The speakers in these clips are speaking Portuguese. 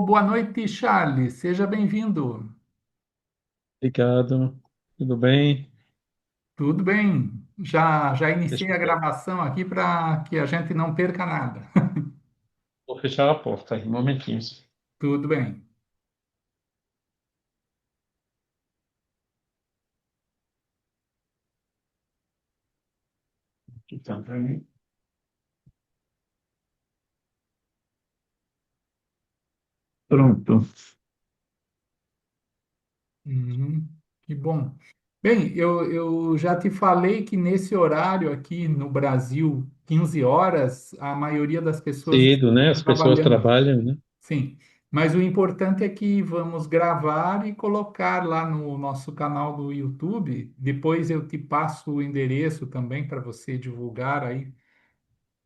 Boa noite, Charles. Seja bem-vindo. Obrigado. Tudo bem? Tudo bem? Já Deixa iniciei eu a ver. gravação aqui para que a gente não perca nada. Vou fechar a porta aí, um momentinho. Tudo bem. Aqui também. Pronto. Uhum, que bom. Bem, eu já te falei que nesse horário aqui no Brasil, 15 horas, a maioria das pessoas Cedo, né? estão As pessoas trabalhando. trabalham, né? Sim, mas o importante é que vamos gravar e colocar lá no nosso canal do YouTube. Depois eu te passo o endereço também para você divulgar aí.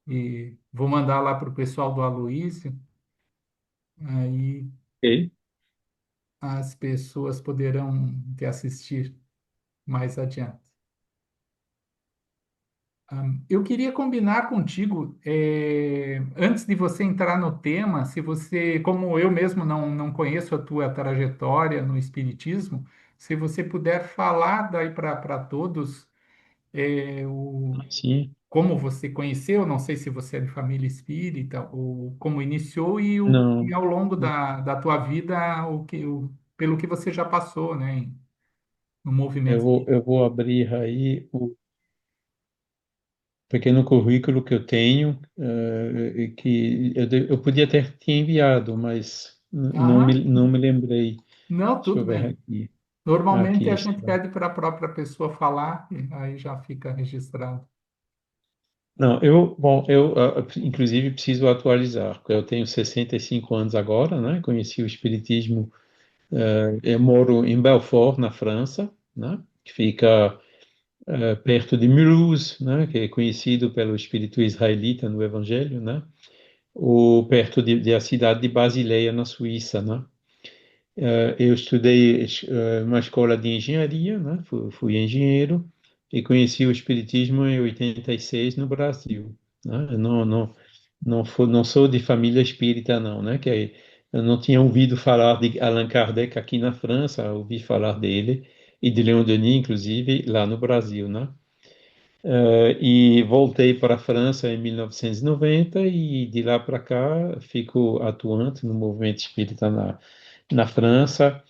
E vou mandar lá para o pessoal do Aloísio. Aí Ok. as pessoas poderão te assistir mais adiante. Eu queria combinar contigo, antes de você entrar no tema, se você, como eu mesmo não conheço a tua trajetória no Espiritismo, se você puder falar daí para todos, Sim. como você conheceu, não sei se você é de família espírita, ou como iniciou e Não. ao longo da tua vida, pelo que você já passou, né, no movimento. Eu vou abrir aí o pequeno currículo que eu tenho, e que eu podia ter te enviado, mas Aham. não me lembrei. Não, Deixa tudo eu ver bem. aqui. Normalmente Aqui a gente está. pede para a própria pessoa falar, e aí já fica registrado. Não, inclusive preciso atualizar, porque eu tenho 65 anos agora, né? Conheci o Espiritismo. Eu moro em Belfort, na França, né? Que fica perto de Mulhouse, né? Que é conhecido pelo espírito israelita no Evangelho, né? Ou perto da cidade de Basileia, na Suíça, né? Eu estudei uma escola de engenharia, né? Fui engenheiro e conheci o espiritismo em 86 no Brasil, né? Eu não sou de família espírita, não, né? Eu não tinha ouvido falar de Allan Kardec aqui na França, ouvi falar dele e de Leon Denis, inclusive, lá no Brasil, né? E voltei para a França em 1990 e de lá para cá fico atuante no movimento espírita na França,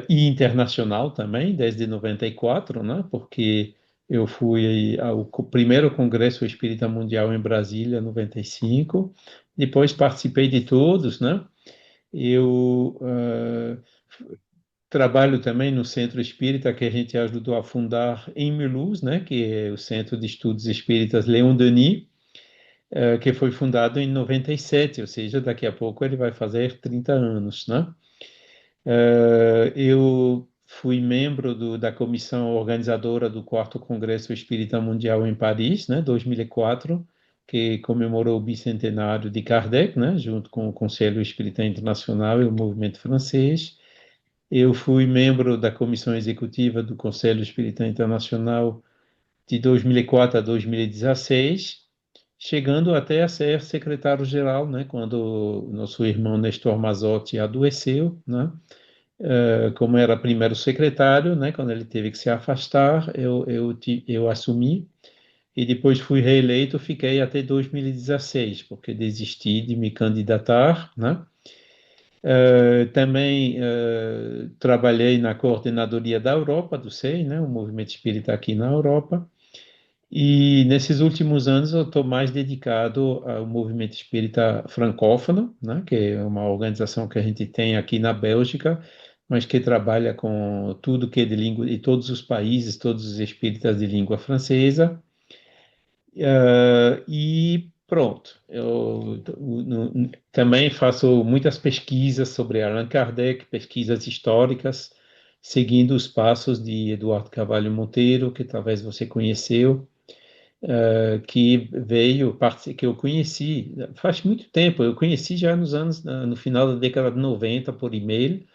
e internacional também, desde 94, né? Porque eu fui ao primeiro Congresso Espírita Mundial em Brasília, 95. Depois participei de todos, né? Eu trabalho também no Centro Espírita que a gente ajudou a fundar em Mulhouse, né? Que é o Centro de Estudos Espíritas Leon Denis, que foi fundado em 97, ou seja, daqui a pouco ele vai fazer 30 anos, né? Eu fui membro da comissão organizadora do Quarto Congresso Espírita Mundial em Paris, né, 2004, que comemorou o bicentenário de Kardec, né, junto com o Conselho Espírita Internacional e o Movimento Francês. Eu fui membro da comissão executiva do Conselho Espírita Internacional de 2004 a 2016, chegando até a ser secretário-geral, né, quando o nosso irmão Nestor Mazotti adoeceu, né? Como era primeiro secretário, né, quando ele teve que se afastar, eu assumi e depois fui reeleito, fiquei até 2016, porque desisti de me candidatar, né? Também trabalhei na coordenadoria da Europa, do SEI, né, o movimento espírita aqui na Europa, e nesses últimos anos eu estou mais dedicado ao movimento espírita francófono, né, que é uma organização que a gente tem aqui na Bélgica, mas que trabalha com tudo que é de língua, e todos os países, todos os espíritas de língua francesa. E pronto, também faço muitas pesquisas sobre Allan Kardec, pesquisas históricas, seguindo os passos de Eduardo Carvalho Monteiro, que talvez você conheceu, que que eu conheci faz muito tempo. Eu conheci já no final da década de 90 por e-mail,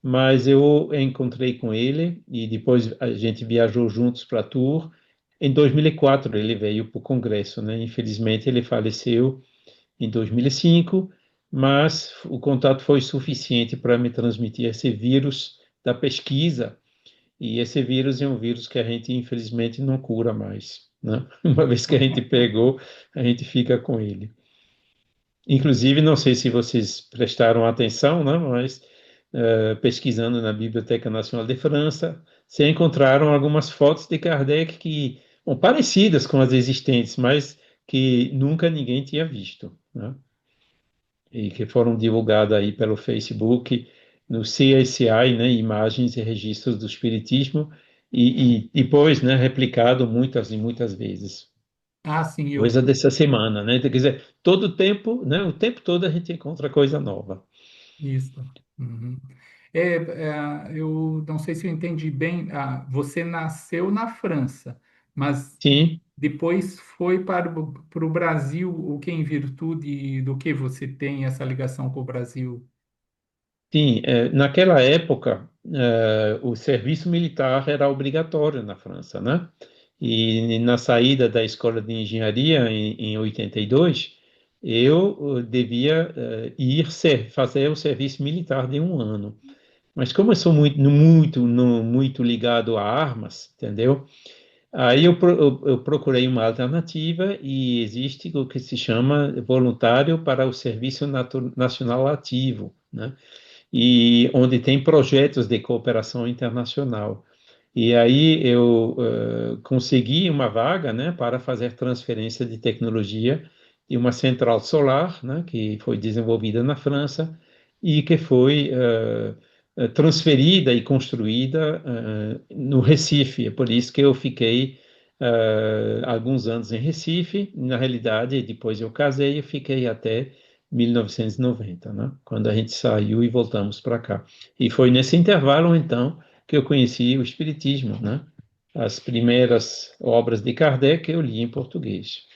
mas eu encontrei com ele e depois a gente viajou juntos para Tours. Em 2004 ele veio para o Congresso, né? Infelizmente ele faleceu em 2005, mas o contato foi suficiente para me transmitir esse vírus da pesquisa, e esse vírus é um vírus que a gente, infelizmente, não cura mais, né? Uma vez que a gente pegou, a gente fica com ele. Inclusive, não sei se vocês prestaram atenção, né, mas pesquisando na Biblioteca Nacional de França, se encontraram algumas fotos de Kardec que, bom, parecidas com as existentes, mas que nunca ninguém tinha visto, né? E que foram divulgadas aí pelo Facebook, no CSI, né, Imagens e Registros do Espiritismo, e depois, né, replicado muitas e muitas vezes. Ah, sim, eu Coisa vi dessa semana, né? Quer dizer, todo o tempo, né? O tempo todo a gente encontra coisa nova. isso. Uhum. Eu não sei se eu entendi bem. Você nasceu na França, mas Sim, depois foi para o Brasil, o que em virtude do que você tem essa ligação com o Brasil? sim. Naquela época, o serviço militar era obrigatório na França, né? E na saída da escola de engenharia em 82, eu devia fazer o serviço militar de um ano. Mas como eu sou muito ligado a armas, entendeu? Aí eu procurei uma alternativa e existe o que se chama voluntário para o Serviço Nacional Ativo, né? E onde tem projetos de cooperação internacional. E aí eu consegui uma vaga, né, para fazer transferência de tecnologia de uma central solar, né, que foi desenvolvida na França e que foi transferida e construída no Recife. É por isso que eu fiquei alguns anos em Recife. Na realidade, depois eu casei e fiquei até 1990, né, quando a gente saiu e voltamos para cá. E foi nesse intervalo, então, que eu conheci o Espiritismo, né? As primeiras obras de Kardec eu li em português.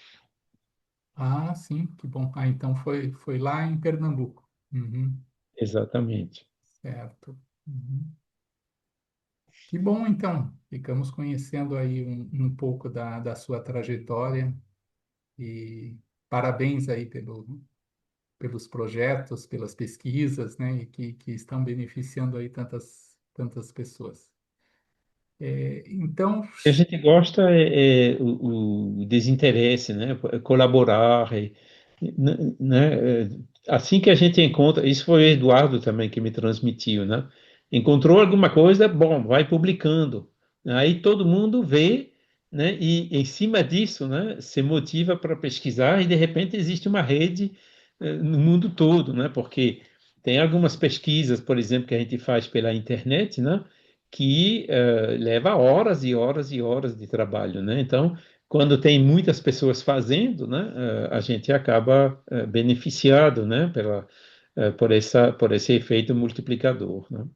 Ah, sim, que bom. Ah, então foi lá em Pernambuco. Uhum, Exatamente. certo. Uhum. Que bom, então. Ficamos conhecendo aí um pouco da sua trajetória e parabéns aí pelos projetos, pelas pesquisas, né, e que estão beneficiando aí tantas pessoas. Então, O que a gente gosta é o desinteresse, né? Colaborar, né? Assim que a gente encontra, isso foi o Eduardo também que me transmitiu, né? Encontrou alguma coisa, bom, vai publicando. Aí todo mundo vê, né? E em cima disso, né? Se motiva para pesquisar e de repente existe uma rede, no mundo todo, né? Porque tem algumas pesquisas, por exemplo, que a gente faz pela internet, né? Que leva horas e horas e horas de trabalho, né? Então, quando tem muitas pessoas fazendo, né, a gente acaba beneficiado, né, por esse efeito multiplicador, né?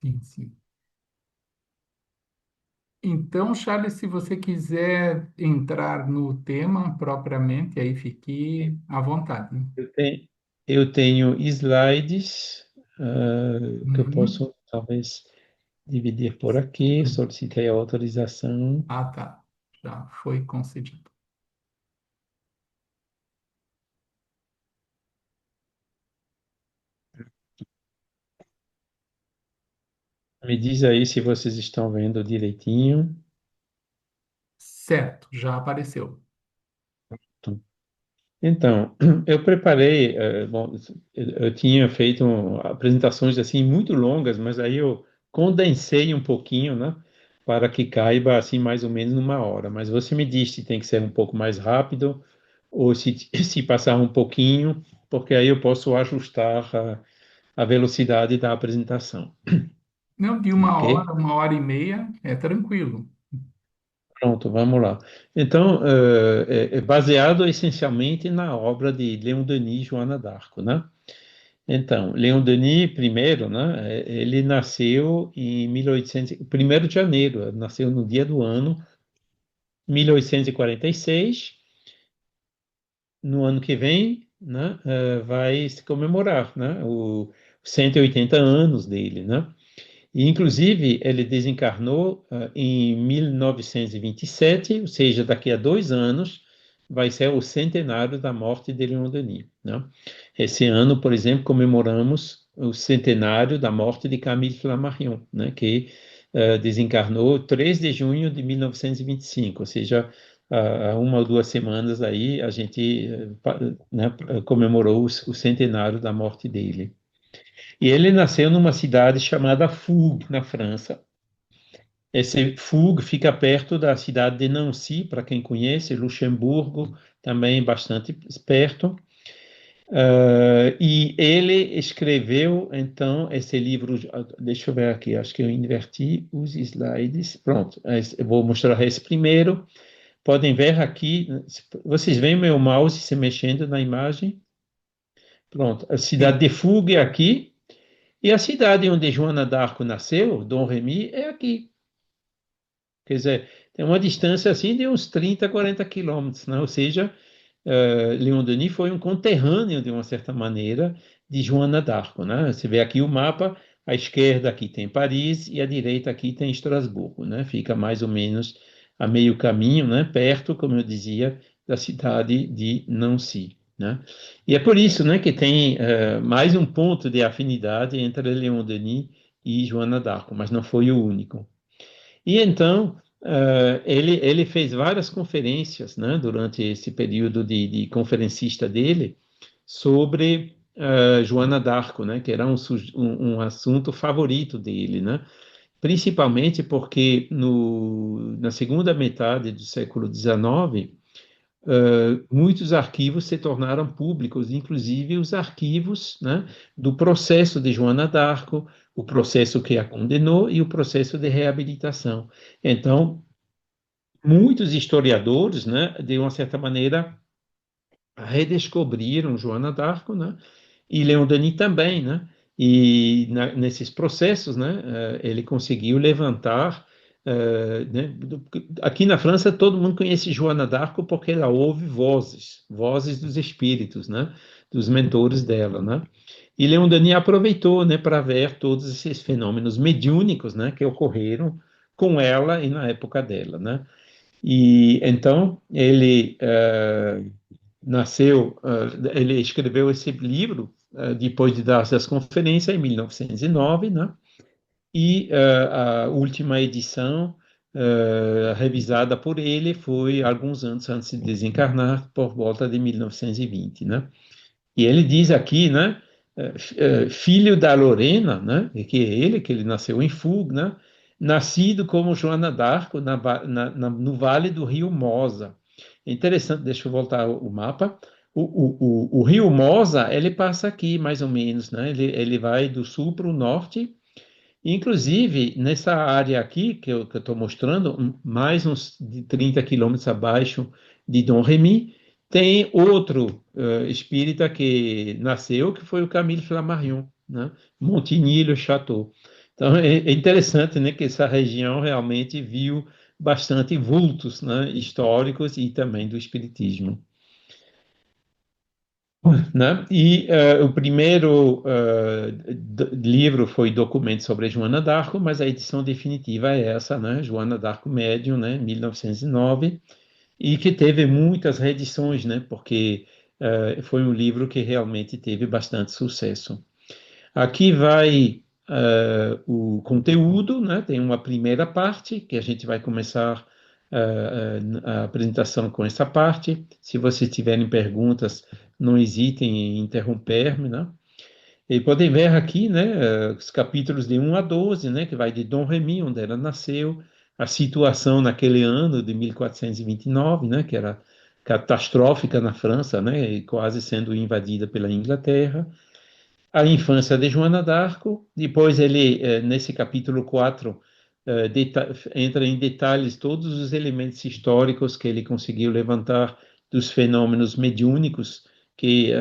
sim, sim. Então, Charles, se você quiser entrar no tema propriamente, aí fique à vontade, né? Eu tenho, eu tenho slides que eu Uhum. posso talvez dividir por aqui. Solicitei a autorização. Ah, tá. Já foi concedido. Me diz aí se vocês estão vendo direitinho. Certo, já apareceu. Então, eu preparei, bom, eu tinha feito apresentações assim muito longas, mas aí eu condensei um pouquinho, né, para que caiba assim mais ou menos numa hora. Mas você me diz se tem que ser um pouco mais rápido ou se, se passar um pouquinho, porque aí eu posso ajustar a velocidade da apresentação, Não, de ok? 1 hora, 1 hora e meia, é tranquilo. Pronto, vamos lá. Então, é baseado essencialmente na obra de Leon Denis e Joana d'Arc, né? Então, Leon Denis, primeiro, né, ele nasceu em 1800, 1º de janeiro, nasceu no dia do ano 1846. No ano que vem, né, vai se comemorar, né, os 180 anos dele, né? E, inclusive, ele desencarnou em 1927, ou seja, daqui a 2 anos, vai ser o centenário da morte de Leon Denis, né? Esse ano, por exemplo, comemoramos o centenário da morte de Camille Flammarion, né? Que desencarnou 3 de junho de 1925, ou seja, há uma ou duas semanas aí a gente né, comemorou o centenário da morte dele. E ele nasceu numa cidade chamada Fougue, na França. Esse Fougue fica perto da cidade de Nancy, para quem conhece, Luxemburgo, também bastante perto. E ele escreveu, então, esse livro. Deixa eu ver aqui, acho que eu inverti os slides. Pronto, eu vou mostrar esse primeiro. Podem ver aqui, vocês veem meu mouse se mexendo na imagem? Pronto, a cidade Sim, de Fougue é aqui, e a cidade onde Joana d'Arco nasceu, Dom Remy, é aqui. Quer dizer, tem uma distância assim de uns 30, 40 quilômetros, né? Ou seja, Leon Denis foi um conterrâneo, de uma certa maneira, de Joana d'Arco, né? Você vê aqui o mapa, à esquerda aqui tem Paris e à direita aqui tem Estrasburgo, né? Fica mais ou menos a meio caminho, né? Perto, como eu dizia, da cidade de Nancy, né? E é por isso, né, que tem mais um ponto de afinidade entre Leon Denis e Joana d'Arco, mas não foi o único. E então, ele fez várias conferências, né, durante esse período de conferencista dele, sobre Joana d'Arco, né, que era um assunto favorito dele, né, principalmente porque na segunda metade do século XIX, muitos arquivos se tornaram públicos, inclusive os arquivos, né, do processo de Joana d'Arco, o processo que a condenou e o processo de reabilitação. Então, muitos historiadores, né, de uma certa maneira, redescobriram Joana d'Arco, né, e Leon Denis também, né, e nesses processos, né, ele conseguiu levantar, né, aqui na França todo mundo conhece Joana d'Arco porque ela ouve vozes dos espíritos, né, dos mentores dela, né, e Leon Denis aproveitou, né, para ver todos esses fenômenos mediúnicos, né, que ocorreram com ela e na época dela, né. E então ele nasceu, ele escreveu esse livro depois de dar essas conferências em 1909, né? E a última edição revisada por ele foi alguns anos antes de desencarnar, por volta de 1920, né? E ele diz aqui, né? Filho da Lorena, né? Que é ele, que ele nasceu em Fug, né? Nascido como Joana d'Arco no vale do rio Mosa. É interessante, deixa eu voltar o mapa. O rio Mosa, ele passa aqui, mais ou menos, né? Ele vai do sul para o norte. Inclusive, nessa área aqui que eu estou mostrando, mais uns de 30 quilômetros abaixo de Dom Remy, tem outro espírita que nasceu, que foi o Camille Flammarion, né? Montigny-le-Château. Então, é interessante, né, que essa região realmente viu bastante vultos, né, históricos e também do espiritismo, né? E o primeiro livro foi Documento sobre Joana d'Arco, mas a edição definitiva é essa, né? Joana d'Arco Médium, né? 1909, e que teve muitas reedições, né? Porque foi um livro que realmente teve bastante sucesso. Aqui vai o conteúdo, né? Tem uma primeira parte que a gente vai começar a apresentação com essa parte. Se vocês tiverem perguntas, não hesitem em interromper-me, né? E podem ver aqui, né, os capítulos de 1 a 12, né, que vai de Dom Remy, onde ela nasceu, a situação naquele ano de 1429, né, que era catastrófica na França, né, e quase sendo invadida pela Inglaterra, a infância de Joana d'Arco. Depois ele, nesse capítulo 4, entra em detalhes todos os elementos históricos que ele conseguiu levantar dos fenômenos mediúnicos que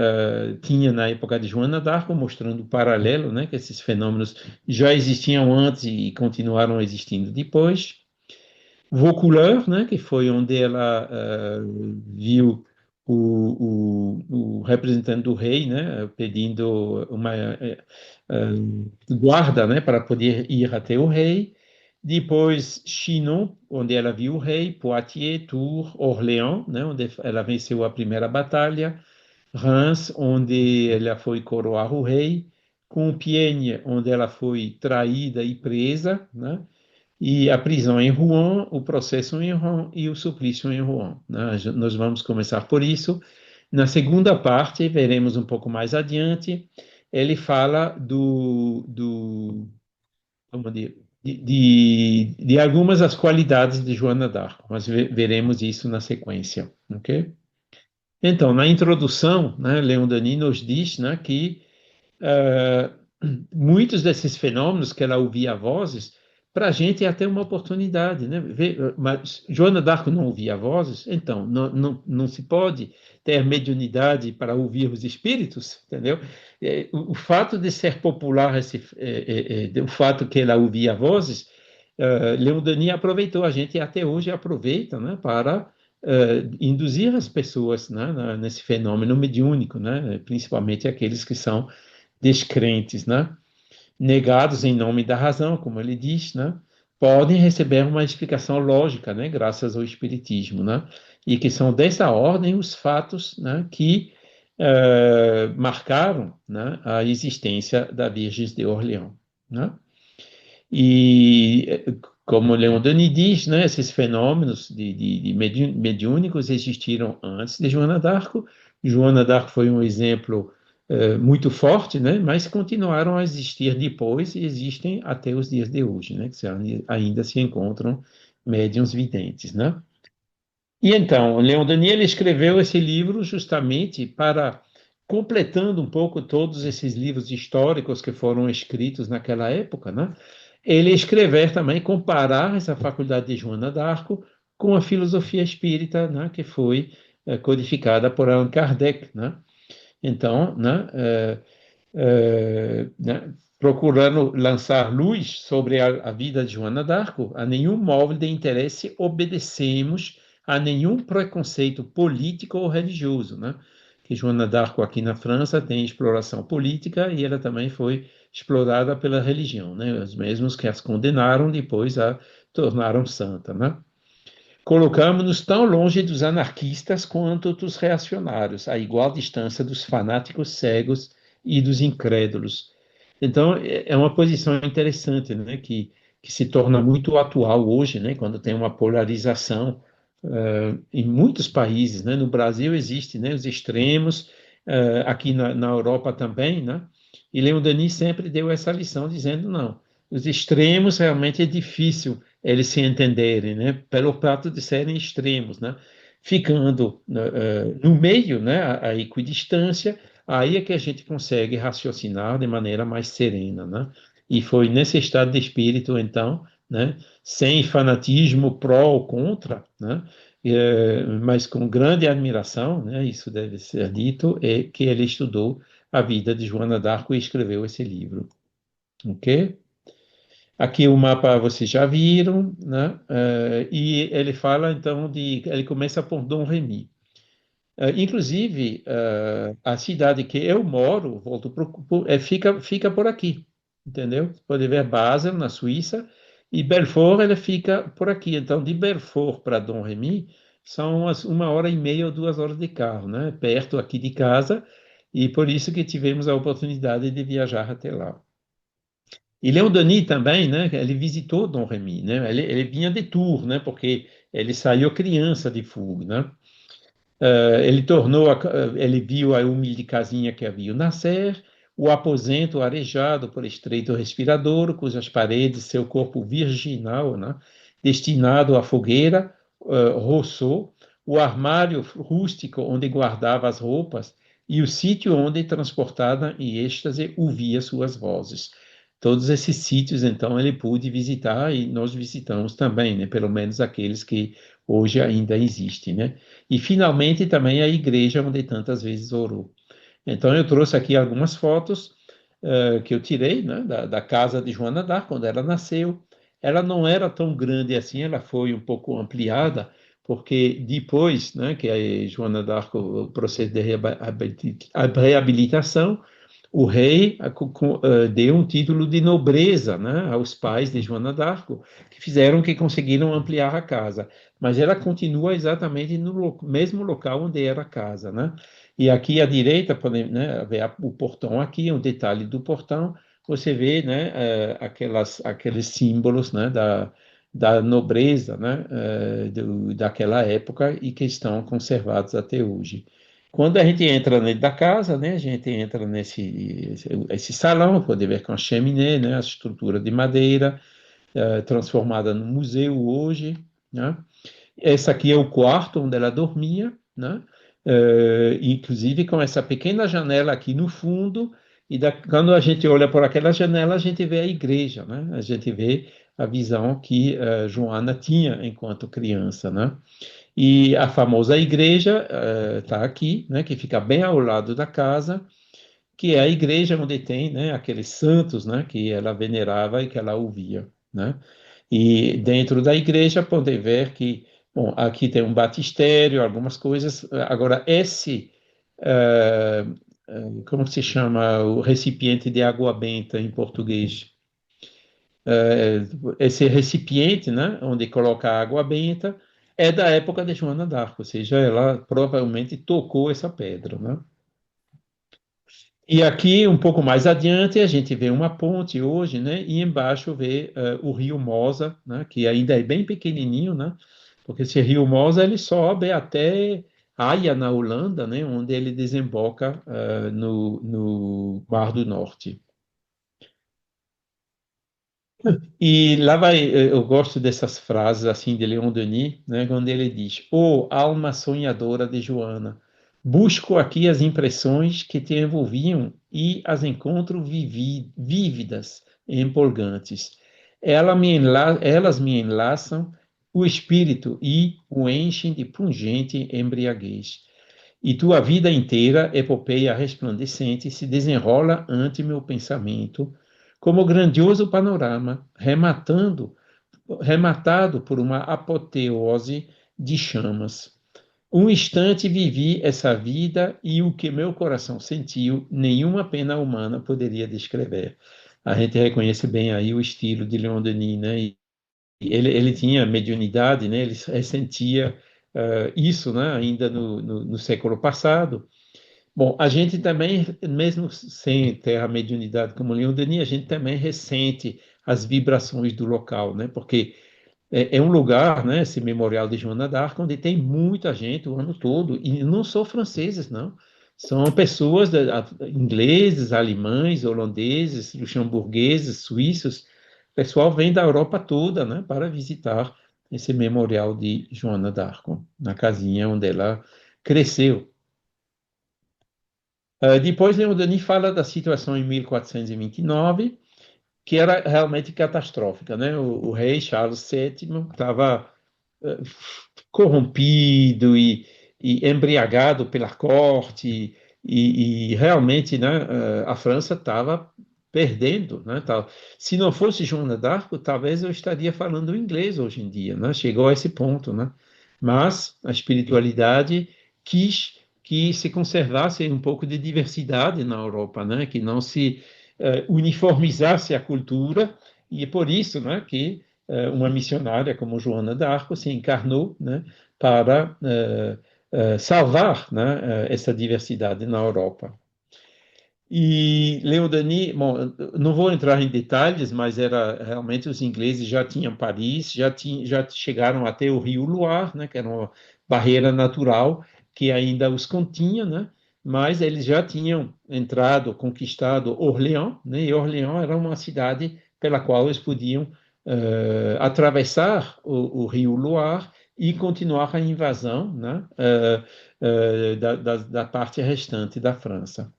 tinha na época de Joana d'Arco, mostrando o paralelo, né, que esses fenômenos já existiam antes e continuaram existindo depois. Vaucouleurs, né, que foi onde ela viu o representante do rei, né, pedindo uma guarda, né, para poder ir até o rei. Depois, Chinon, onde ela viu o rei, Poitiers, Tours, Orléans, né, onde ela venceu a primeira batalha, Reims, onde ela foi coroar o rei, Compiègne, onde ela foi traída e presa, né, e a prisão em Rouen, o processo em Rouen e o suplício em Rouen, né. Nós vamos começar por isso. Na segunda parte, veremos um pouco mais adiante, ele fala vamos dizer, de algumas das qualidades de Joana d'Arc, mas veremos isso na sequência, ok? Então, na introdução, né, Leon Denis nos diz, né, que eh, muitos desses fenômenos que ela ouvia vozes, para a gente é até uma oportunidade, né? Mas Joana d'Arc não ouvia vozes, então não se pode ter mediunidade para ouvir os espíritos, entendeu? O fato de ser popular, o fato que ela ouvia vozes, Leon Denis aproveitou, a gente até hoje aproveita, né, para induzir as pessoas, né, nesse fenômeno mediúnico, né, principalmente aqueles que são descrentes, né, negados em nome da razão, como ele diz, né, podem receber uma explicação lógica, né, graças ao espiritismo, né, e que são dessa ordem os fatos, né, que marcaram, né, a existência da Virgem de Orleans, né. E, como Leon Denis diz, né, esses fenômenos de mediúnicos existiram antes de Joana d'Arc. Joana d'Arc foi um exemplo muito forte, né, mas continuaram a existir depois e existem até os dias de hoje, né, ainda se encontram médiuns videntes, né. E então, Leon Denis ele escreveu esse livro justamente para, completando um pouco todos esses livros históricos que foram escritos naquela época, né? Ele escrever também, comparar essa faculdade de Joana d'Arco com a filosofia espírita, né? Que foi codificada por Allan Kardec, né? Então, né, procurando lançar luz sobre a vida de Joana d'Arco, a nenhum móvel de interesse obedecemos a nenhum preconceito político ou religioso, né? Que Joana d'Arco aqui na França tem exploração política e ela também foi explorada pela religião, né? Os mesmos que as condenaram depois a tornaram santa, né? Colocamos-nos tão longe dos anarquistas quanto dos reacionários, a igual distância dos fanáticos cegos e dos incrédulos. Então, é uma posição interessante, né, que se torna muito atual hoje, né, quando tem uma polarização em muitos países, né, no Brasil existe, né, os extremos, aqui na Europa também, né, e Leon Denis sempre deu essa lição, dizendo, não, os extremos realmente é difícil eles se entenderem, né, pelo fato de serem extremos, né, ficando no meio, né, a equidistância, aí é que a gente consegue raciocinar de maneira mais serena, né? E foi nesse estado de espírito, então, né, sem fanatismo pró ou contra, né, mas com grande admiração, né, isso deve ser dito, é que ele estudou a vida de Joana d'Arco e escreveu esse livro, ok? Aqui o mapa vocês já viram, né? E ele fala então ele começa por Dom Remy. Inclusive, a cidade que eu moro, fica por aqui, entendeu? Você pode ver Basel, na Suíça, e Belfort, ela fica por aqui. Então, de Belfort para Dom Remy, são uma hora e meia ou 2 horas de carro, né? Perto aqui de casa, e por isso que tivemos a oportunidade de viajar até lá. E Leon Denis também, né? Ele visitou Dom Remy, né? Ele vinha de Tours, né? Porque ele saiu criança de Foug, né? Ele viu a humilde casinha que havia nascer, o aposento arejado por estreito respirador, cujas paredes, seu corpo virginal, né, destinado à fogueira, roçou, o armário rústico onde guardava as roupas e o sítio onde, transportada em êxtase, ouvia suas vozes. Todos esses sítios, então, ele pôde visitar e nós visitamos também, né, pelo menos aqueles que hoje ainda existem, né? E, finalmente, também a igreja onde tantas vezes orou. Então, eu trouxe aqui algumas fotos que eu tirei, né, da casa de Joana d'Arc, quando ela nasceu. Ela não era tão grande assim, ela foi um pouco ampliada, porque depois, né, que a Joana d'Arc, o processo de reabilitação, o rei deu um título de nobreza, né, aos pais de Joana d'Arco, que fizeram que conseguiram ampliar a casa. Mas ela continua exatamente no mesmo local onde era a casa, né? E aqui à direita, podemos, né, ver o portão aqui, um detalhe do portão, você vê, né, aqueles símbolos, né, da nobreza, né, daquela época e que estão conservados até hoje. Quando a gente entra dentro da casa, né, a gente entra esse salão, pode ver com a chaminé, né, a estrutura de madeira, transformada no museu hoje, né? Esse aqui é o quarto onde ela dormia, né? Inclusive com essa pequena janela aqui no fundo, e quando a gente olha por aquela janela, a gente vê a igreja, né? A gente vê a visão que Joana tinha enquanto criança, né? E a famosa igreja está aqui, né? Que fica bem ao lado da casa, que é a igreja onde tem, né? Aqueles santos, né? Que ela venerava e que ela ouvia, né? E dentro da igreja pode ver que, bom, aqui tem um batistério, algumas coisas. Agora, como se chama o recipiente de água benta em português? Eh, Esse recipiente, né, onde coloca a água benta, é da época de Joana d'Arco, ou seja, ela provavelmente tocou essa pedra, né? E aqui, um pouco mais adiante, a gente vê uma ponte hoje, né? E embaixo vê o rio Mosa, né? Que ainda é bem pequenininho, né? Porque esse rio Mosa, ele sobe até Haia, na Holanda, né? Onde ele desemboca no Mar do Norte. E lá vai, eu gosto dessas frases assim de Leon Denis, né, quando ele diz: "Oh, alma sonhadora de Joana, busco aqui as impressões que te envolviam e as encontro vívidas e empolgantes. Elas me enlaçam o espírito e o enchem de pungente embriaguez. E tua vida inteira, epopeia resplandecente, se desenrola ante meu pensamento, como grandioso panorama, rematado por uma apoteose de chamas. Um instante vivi essa vida e o que meu coração sentiu, nenhuma pena humana poderia descrever." A gente reconhece bem aí o estilo de Leon Denis, né? E ele tinha mediunidade, né? Ele ressentia isso, né? Ainda no século passado. Bom, a gente também, mesmo sem ter a mediunidade como Leon Denis, a gente também ressente as vibrações do local, né? Porque é um lugar, né, esse Memorial de Joana d'Arc, onde tem muita gente o ano todo, e não são franceses, não. São pessoas ingleses, alemães, holandeses, luxemburgueses, suíços. O pessoal vem da Europa toda, né, para visitar esse Memorial de Joana d'Arc, na casinha onde ela cresceu. Depois, Leon Denis fala da situação em 1429, que era realmente catastrófica, né? O rei Charles VII estava eh, corrompido e embriagado pela corte e realmente, né, a França estava perdendo, né, tal. Se não fosse Joana d'Arc, talvez eu estaria falando inglês hoje em dia, né? Chegou a esse ponto, né? Mas a espiritualidade quis que se conservasse um pouco de diversidade na Europa, né? Que não se uniformizasse a cultura, e é por isso, né, que uma missionária como Joana d'Arco se encarnou, né, para salvar, né, essa diversidade na Europa. E Leon Denis, bom, não vou entrar em detalhes, mas era realmente os ingleses já tinham Paris, já chegaram até o Rio Loire, né, que era uma barreira natural que ainda os continha, né, mas eles já tinham entrado, conquistado Orléans, né, e Orléans era uma cidade pela qual eles podiam atravessar o Rio Loire e continuar a invasão, né, da parte restante da França.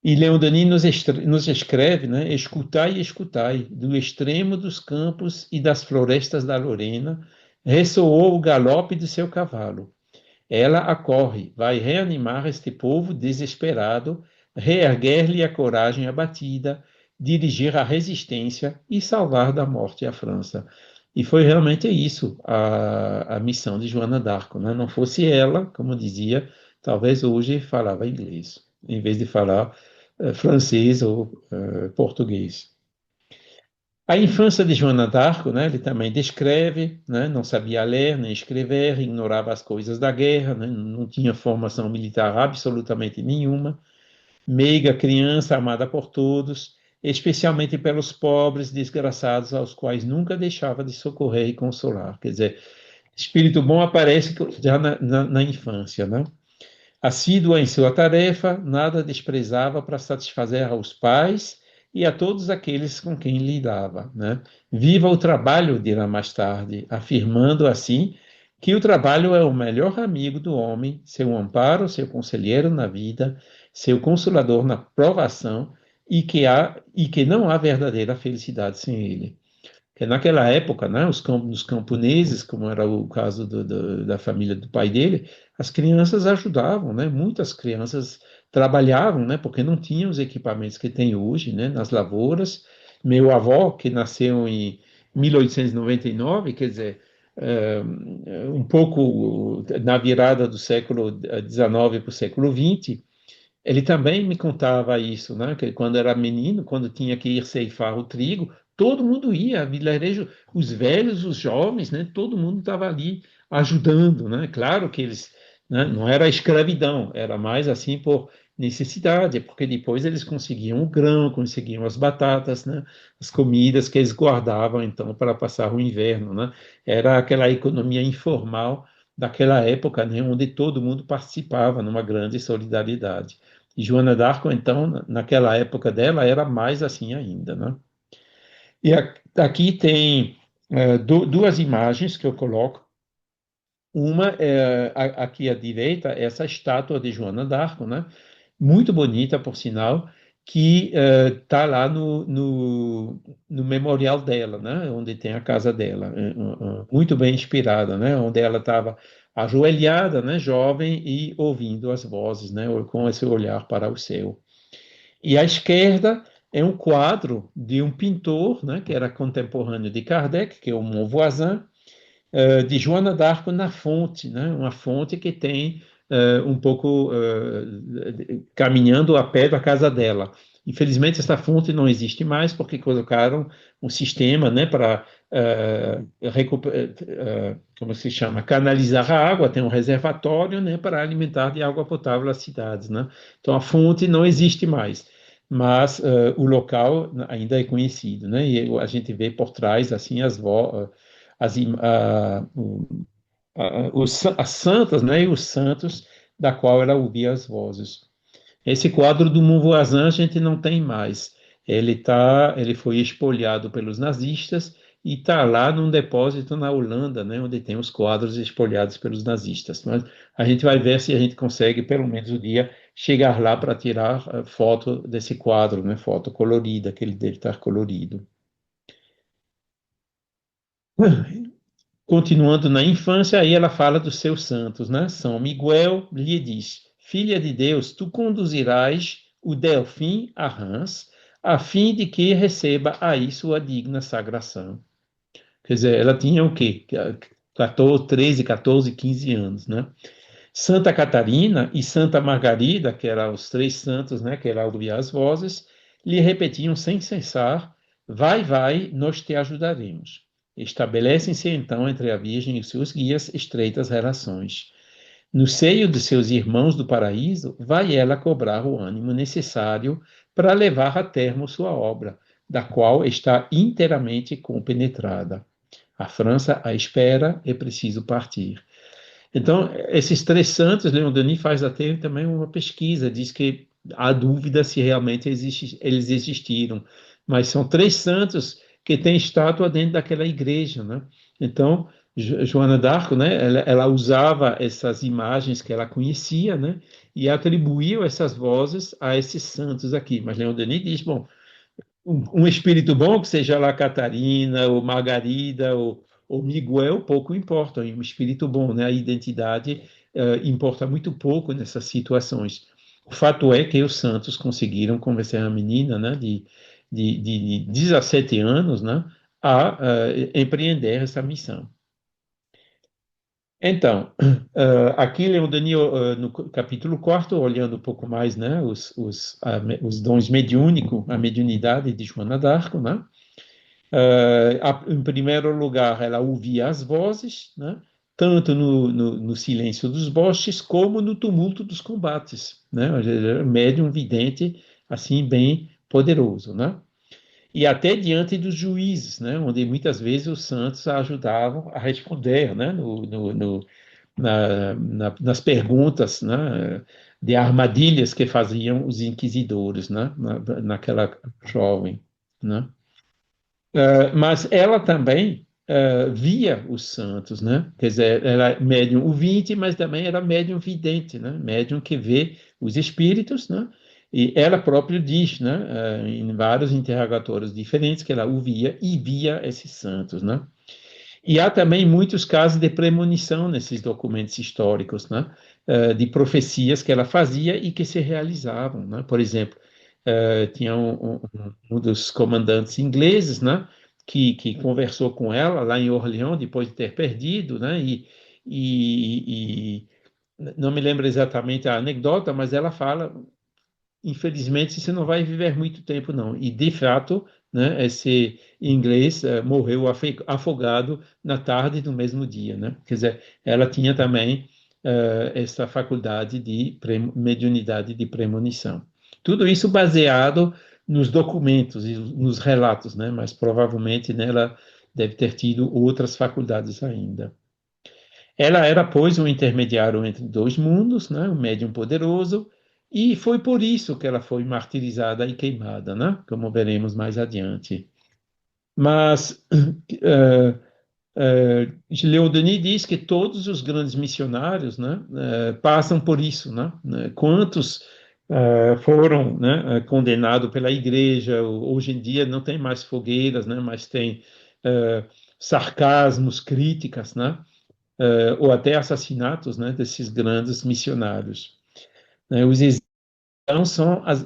E Leon Denis nos escreve, né? Escutai, escutai, do extremo dos campos e das florestas da Lorena, ressoou o galope de seu cavalo. Ela acorre, vai reanimar este povo desesperado, reerguer-lhe a coragem abatida, dirigir a resistência e salvar da morte a França. E foi realmente isso a missão de Joana d'Arco, né? Não fosse ela, como dizia, talvez hoje falava inglês, em vez de falar francês ou português. A infância de Joana d'Arco, né, ele também descreve, né, não sabia ler nem escrever, ignorava as coisas da guerra, né, não tinha formação militar absolutamente nenhuma, meiga criança amada por todos, especialmente pelos pobres desgraçados aos quais nunca deixava de socorrer e consolar. Quer dizer, espírito bom aparece já na infância, né? Assídua em sua tarefa, nada desprezava para satisfazer aos pais e a todos aqueles com quem lidava, né? Viva o trabalho, dirá mais tarde, afirmando assim que o trabalho é o melhor amigo do homem, seu amparo, seu conselheiro na vida, seu consolador na provação e que não há verdadeira felicidade sem ele. Que naquela época, né, os camponeses, como era o caso da família do pai dele, as crianças ajudavam, né? Muitas crianças trabalhavam, né? Porque não tinham os equipamentos que tem hoje, né? Nas lavouras. Meu avô, que nasceu em 1899, quer dizer, um pouco na virada do século XIX para o século XX, ele também me contava isso, né? Que quando era menino, quando tinha que ir ceifar o trigo, todo mundo ia, vilarejo, os velhos, os jovens, né? Todo mundo estava ali ajudando, né? Claro que eles, né? Não era escravidão, era mais assim por necessidade, porque depois eles conseguiam o grão, conseguiam as batatas, né? As comidas que eles guardavam então para passar o inverno, né? Era aquela economia informal daquela época, né? Onde todo mundo participava numa grande solidariedade. E Joana d'Arco, então, naquela época dela, era mais assim ainda, né? E aqui tem duas imagens que eu coloco. Uma é aqui à direita, essa estátua de Joana d'Arco, né? Muito bonita, por sinal, que está lá no memorial dela, né? Onde tem a casa dela, muito bem inspirada, né? Onde ela estava ajoelhada, né? Jovem e ouvindo as vozes, né? Com esse olhar para o céu. E à esquerda é um quadro de um pintor, né, que era contemporâneo de Kardec, que é o Monvoisin, de Joana d'Arco na fonte, né, uma fonte que tem um pouco caminhando a pé da casa dela. Infelizmente, essa fonte não existe mais porque colocaram um sistema, né, para como se chama, canalizar a água, tem um reservatório, né, para alimentar de água potável as cidades, né? Então a fonte não existe mais, mas o local ainda é conhecido, né? E a gente vê por trás assim as, as santas, né, e os santos da qual ela ouvia as vozes. Esse quadro do Monvoisin a gente não tem mais. Ele foi espoliado pelos nazistas e está lá num depósito na Holanda, né, onde tem os quadros espoliados pelos nazistas. Mas a gente vai ver se a gente consegue, pelo menos um dia, chegar lá para tirar foto desse quadro, né, foto colorida, que ele deve estar colorido. Continuando na infância, aí ela fala dos seus santos, né? São Miguel lhe diz: Filha de Deus, tu conduzirás o Delfim a rãs, a fim de que receba aí sua digna sagração. Quer dizer, ela tinha o quê? 14, 13, 14, 15 anos, né? Santa Catarina e Santa Margarida, que eram os três santos, né, que ela ouvia as vozes, lhe repetiam sem cessar: Vai, vai, nós te ajudaremos. Estabelecem-se então entre a Virgem e seus guias estreitas relações. No seio de seus irmãos do paraíso, vai ela cobrar o ânimo necessário para levar a termo sua obra, da qual está inteiramente compenetrada. A França a espera, é preciso partir. Então, esses três santos, Leon Denis faz até também uma pesquisa, diz que há dúvida se realmente eles existiram, mas são três santos que têm estátua dentro daquela igreja, né? Então, Joana d'Arco, né, ela usava essas imagens que ela conhecia, né, e atribuía essas vozes a esses santos aqui. Mas Leon Denis diz, bom, um espírito bom, que seja lá Catarina, ou Margarida, ou Miguel, pouco importa, um espírito bom, né? A identidade importa muito pouco nessas situações. O fato é que os santos conseguiram convencer a menina, né, de 17 anos, né, a empreender essa missão. Então, aqui Leon Denis, no capítulo 4, olhando um pouco mais, né, os dons mediúnicos, a mediunidade de Joana d'Arco, né? Em primeiro lugar, ela ouvia as vozes, né? Tanto no silêncio dos bosques como no tumulto dos combates, né? Ou seja, médium vidente, assim, bem poderoso, né? E até diante dos juízes, né? Onde muitas vezes os santos a ajudavam a responder, né? Nas perguntas, né? De armadilhas que faziam os inquisidores, né? Naquela jovem, né? Mas ela também via os santos, né? Quer dizer, ela é médium ouvinte, mas também era médium vidente, né? Médium que vê os espíritos, né? E ela própria diz, né? Em vários interrogatórios diferentes que ela ouvia e via esses santos, né? E há também muitos casos de premonição nesses documentos históricos, né? De profecias que ela fazia e que se realizavam, né? Por exemplo, tinha um dos comandantes ingleses, né? Que conversou com ela lá em Orleans depois de ter perdido, né? E não me lembro exatamente a anedota, mas ela fala infelizmente, você não vai viver muito tempo, não. E, de fato, né, esse inglês morreu afogado na tarde do mesmo dia, né? Quer dizer, ela tinha também essa faculdade de mediunidade de premonição. Tudo isso baseado nos documentos e nos relatos, né? Mas provavelmente né, ela deve ter tido outras faculdades ainda. Ela era, pois, um intermediário entre dois mundos, né? Um médium poderoso, e foi por isso que ela foi martirizada e queimada, né? Como veremos mais adiante. Mas Leon Denis diz que todos os grandes missionários, né, passam por isso, né? Quantos foram, né, condenados pela igreja? Hoje em dia não tem mais fogueiras, né? Mas tem sarcasmos, críticas, né? Ou até assassinatos, né, desses grandes missionários. Né? Os então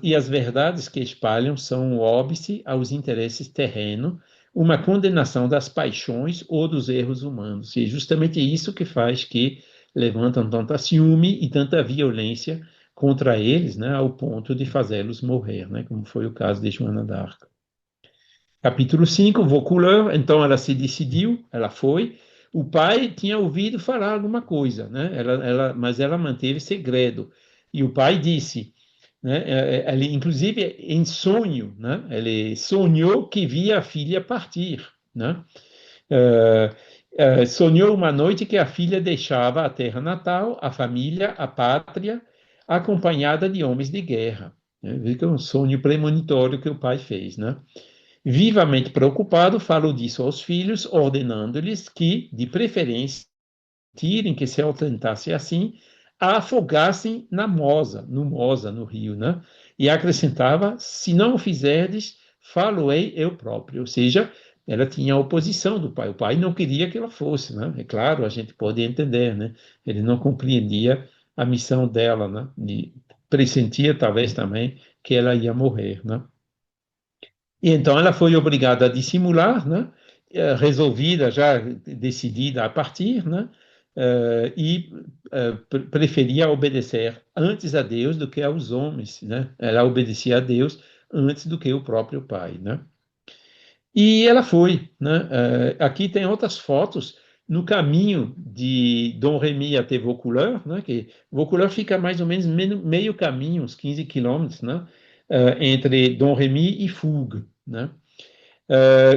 e as verdades que espalham são o óbice aos interesses terrenos, uma condenação das paixões ou dos erros humanos. E é justamente isso que faz que levantam tanta ciúme e tanta violência contra eles, né, ao ponto de fazê-los morrer, né, como foi o caso de Joana d'Arc. Capítulo 5, Vaucouleurs, então ela se decidiu, ela foi. O pai tinha ouvido falar alguma coisa, né? Mas ela manteve segredo. E o pai disse, né? Ele, inclusive, em sonho, né? Ele sonhou que via a filha partir, né? Sonhou uma noite que a filha deixava a terra natal, a família, a pátria, acompanhada de homens de guerra. Né? Vê que é um sonho premonitório que o pai fez, né? Vivamente preocupado, falou disso aos filhos, ordenando-lhes que, de preferência, tirem que se altentasse assim, a afogassem na Mosa, no rio, né? E acrescentava: se não o fizerdes, falo-ei eu próprio. Ou seja, ela tinha a oposição do pai. O pai não queria que ela fosse, né? É claro, a gente pode entender, né? Ele não compreendia a missão dela, né? E pressentia talvez também que ela ia morrer, né? E então ela foi obrigada a dissimular, né? Resolvida, já decidida a partir, né? Preferia obedecer antes a Deus do que aos homens, né? Ela obedecia a Deus antes do que o próprio pai, né? E ela foi, né? Aqui tem outras fotos no caminho de Dom Remy até Vaucouleurs, né? Que Vaucouleurs fica mais ou menos meio caminho, uns 15 quilômetros, né? Entre Dom Remy e Fougue, né?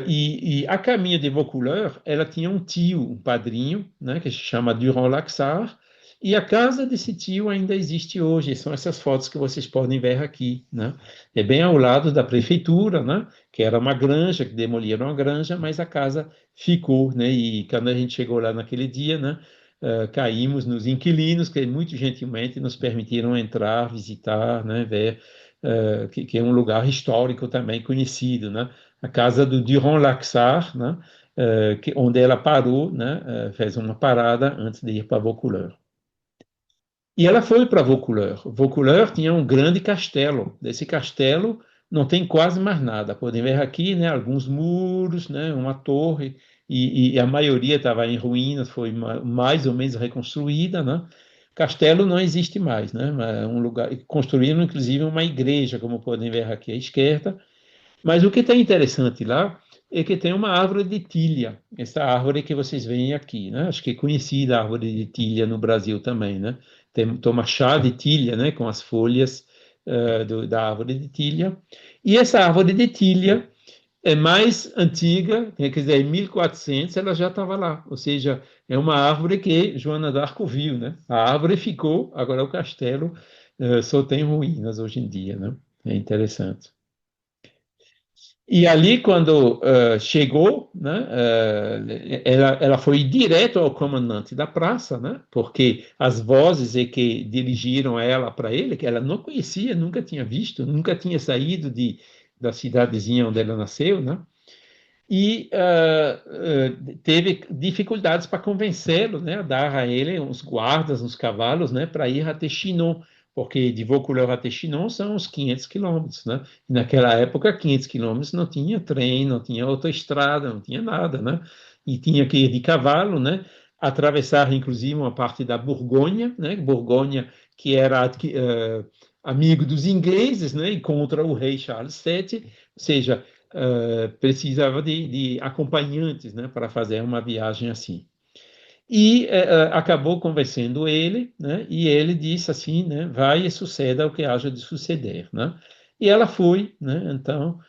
E a caminho de Vaucouleurs, ela tinha um tio, um padrinho, né, que se chama Durand Laxart, e a casa desse tio ainda existe hoje. São essas fotos que vocês podem ver aqui, né? É bem ao lado da prefeitura, né, que era uma granja, que demoliram a granja, mas a casa ficou, né? E quando a gente chegou lá naquele dia, né, caímos nos inquilinos, que muito gentilmente nos permitiram entrar, visitar, né, ver, que é um lugar histórico também conhecido, né? A casa do Durand Laxart, né, onde ela parou, né, fez uma parada antes de ir para Vaucouleurs. E ela foi para Vaucouleurs. Vaucouleurs tinha um grande castelo. Desse castelo não tem quase mais nada. Podem ver aqui, né, alguns muros, né, uma torre, e a maioria estava em ruínas, foi mais ou menos reconstruída, né? Castelo não existe mais, né? É um lugar, construíram inclusive uma igreja, como podem ver aqui à esquerda, mas o que está interessante lá é que tem uma árvore de tilha, essa árvore que vocês veem aqui, né? Acho que é conhecida a árvore de tilha no Brasil também, né? Toma chá de tilha, né? Com as folhas da árvore de tilha. E essa árvore de tilha é mais antiga, quer dizer, em 1400 ela já estava lá, ou seja, é uma árvore que Joana d'Arco viu, né? A árvore ficou, agora o castelo só tem ruínas hoje em dia, né? É interessante. E ali, quando chegou, né, ela foi direto ao comandante da praça, né, porque as vozes é que dirigiram ela para ele, que ela não conhecia, nunca tinha visto, nunca tinha saído da cidadezinha onde ela nasceu, né, e teve dificuldades para convencê-lo, né, a dar a ele uns guardas, uns cavalos, né, para ir até Chinon, porque de Vaucouleurs até Chinon são uns 500 quilômetros, né? E naquela época, 500 quilômetros não tinha trem, não tinha autoestrada, não tinha nada, né? E tinha que ir de cavalo, né? Atravessar, inclusive, uma parte da Borgonha, né? Borgonha, que era amigo dos ingleses, né? E contra o rei Charles VII, ou seja, precisava de acompanhantes, né, para fazer uma viagem assim. E acabou convencendo ele, né, e ele disse assim, né, vai e suceda o que haja de suceder, né. E ela foi, né, então,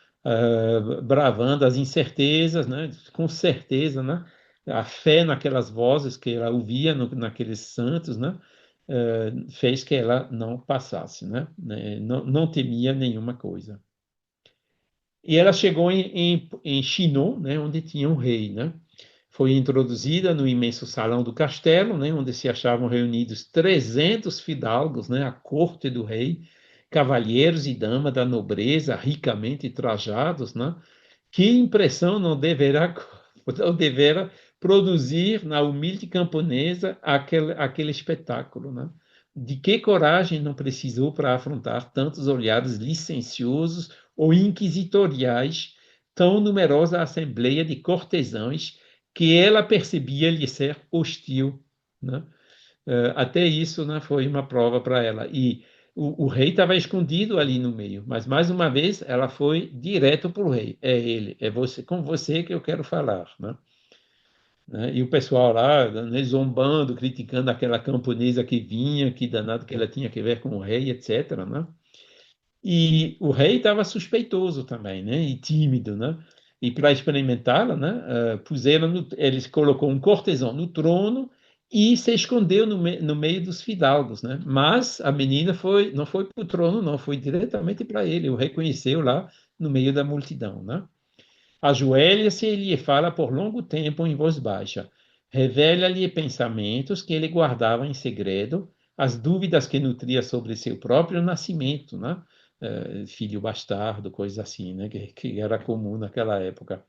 bravando as incertezas, né, com certeza, né, a fé naquelas vozes que ela ouvia naqueles santos, né, fez que ela não passasse, né, não temia nenhuma coisa. E ela chegou em Chinon, né, onde tinha um rei, né? Foi introduzida no imenso salão do castelo, né, onde se achavam reunidos 300 fidalgos, né, a corte do rei, cavalheiros e damas da nobreza, ricamente trajados, né? Que impressão não deverá produzir na humilde camponesa aquele espetáculo, né? De que coragem não precisou para afrontar tantos olhares licenciosos ou inquisitoriais, tão numerosa assembleia de cortesãos que ela percebia lhe ser hostil, né? Até isso, né, foi uma prova para ela. E o rei estava escondido ali no meio, mas mais uma vez ela foi direto para o rei. É ele, é você, com você que eu quero falar, né? E o pessoal lá, né, zombando, criticando aquela camponesa que vinha, que danado que ela tinha que ver com o rei, etc., né? E o rei estava suspeitoso também, né? E tímido, né? E para experimentá-la, né? Eles colocou um cortesão no trono e se escondeu no meio dos fidalgos, né? Mas a menina não foi para o trono, não, foi diretamente para ele. O reconheceu lá no meio da multidão, né? Ajoelha-se e lhe fala por longo tempo em voz baixa. Revela-lhe pensamentos que ele guardava em segredo, as dúvidas que nutria sobre seu próprio nascimento, né? Filho bastardo, coisa assim, né? Que era comum naquela época.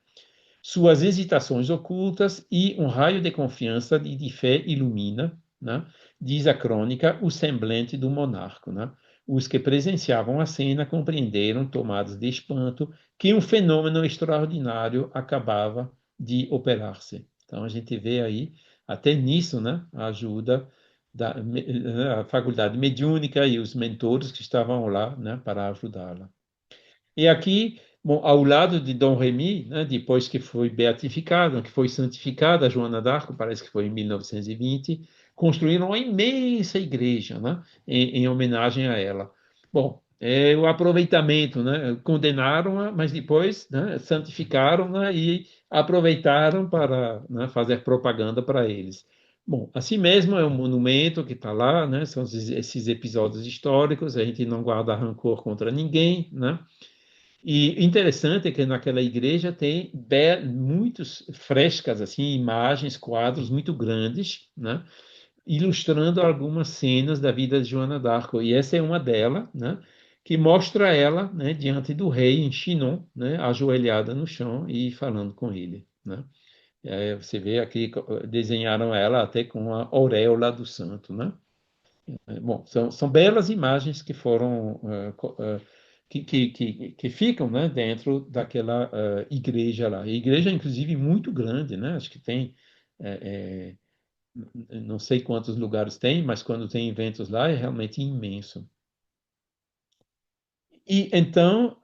Suas hesitações ocultas e um raio de confiança e de fé ilumina, né? Diz a crônica, o semblante do monarca, né? Os que presenciavam a cena compreenderam, tomados de espanto, que um fenômeno extraordinário acabava de operar-se. Então a gente vê aí, até nisso, né, a ajuda da faculdade mediúnica e os mentores que estavam lá, né, para ajudá-la. E aqui, bom, ao lado de Dom Remy, né, depois que foi beatificada, que foi santificada, a Joana d'Arco, parece que foi em 1920, construíram uma imensa igreja, né, em homenagem a ela. Bom, é o aproveitamento, né, condenaram-a, mas depois, né, santificaram, né, e aproveitaram para, né, fazer propaganda para eles. Bom, assim mesmo é um monumento que está lá, né, são esses episódios históricos, a gente não guarda rancor contra ninguém, né, e interessante é que naquela igreja tem muitas frescas, assim, imagens, quadros muito grandes, né, ilustrando algumas cenas da vida de Joana d'Arco. E essa é uma delas, né, que mostra ela, né, diante do rei em Chinon, né, ajoelhada no chão e falando com ele, né. E aí você vê aqui, desenharam ela até com a auréola do santo, né. Bom, são belas imagens que foram que ficam, né, dentro daquela igreja lá. A igreja, inclusive, muito grande, né? Acho que tem, é, não sei quantos lugares tem, mas quando tem eventos lá é realmente imenso. E então,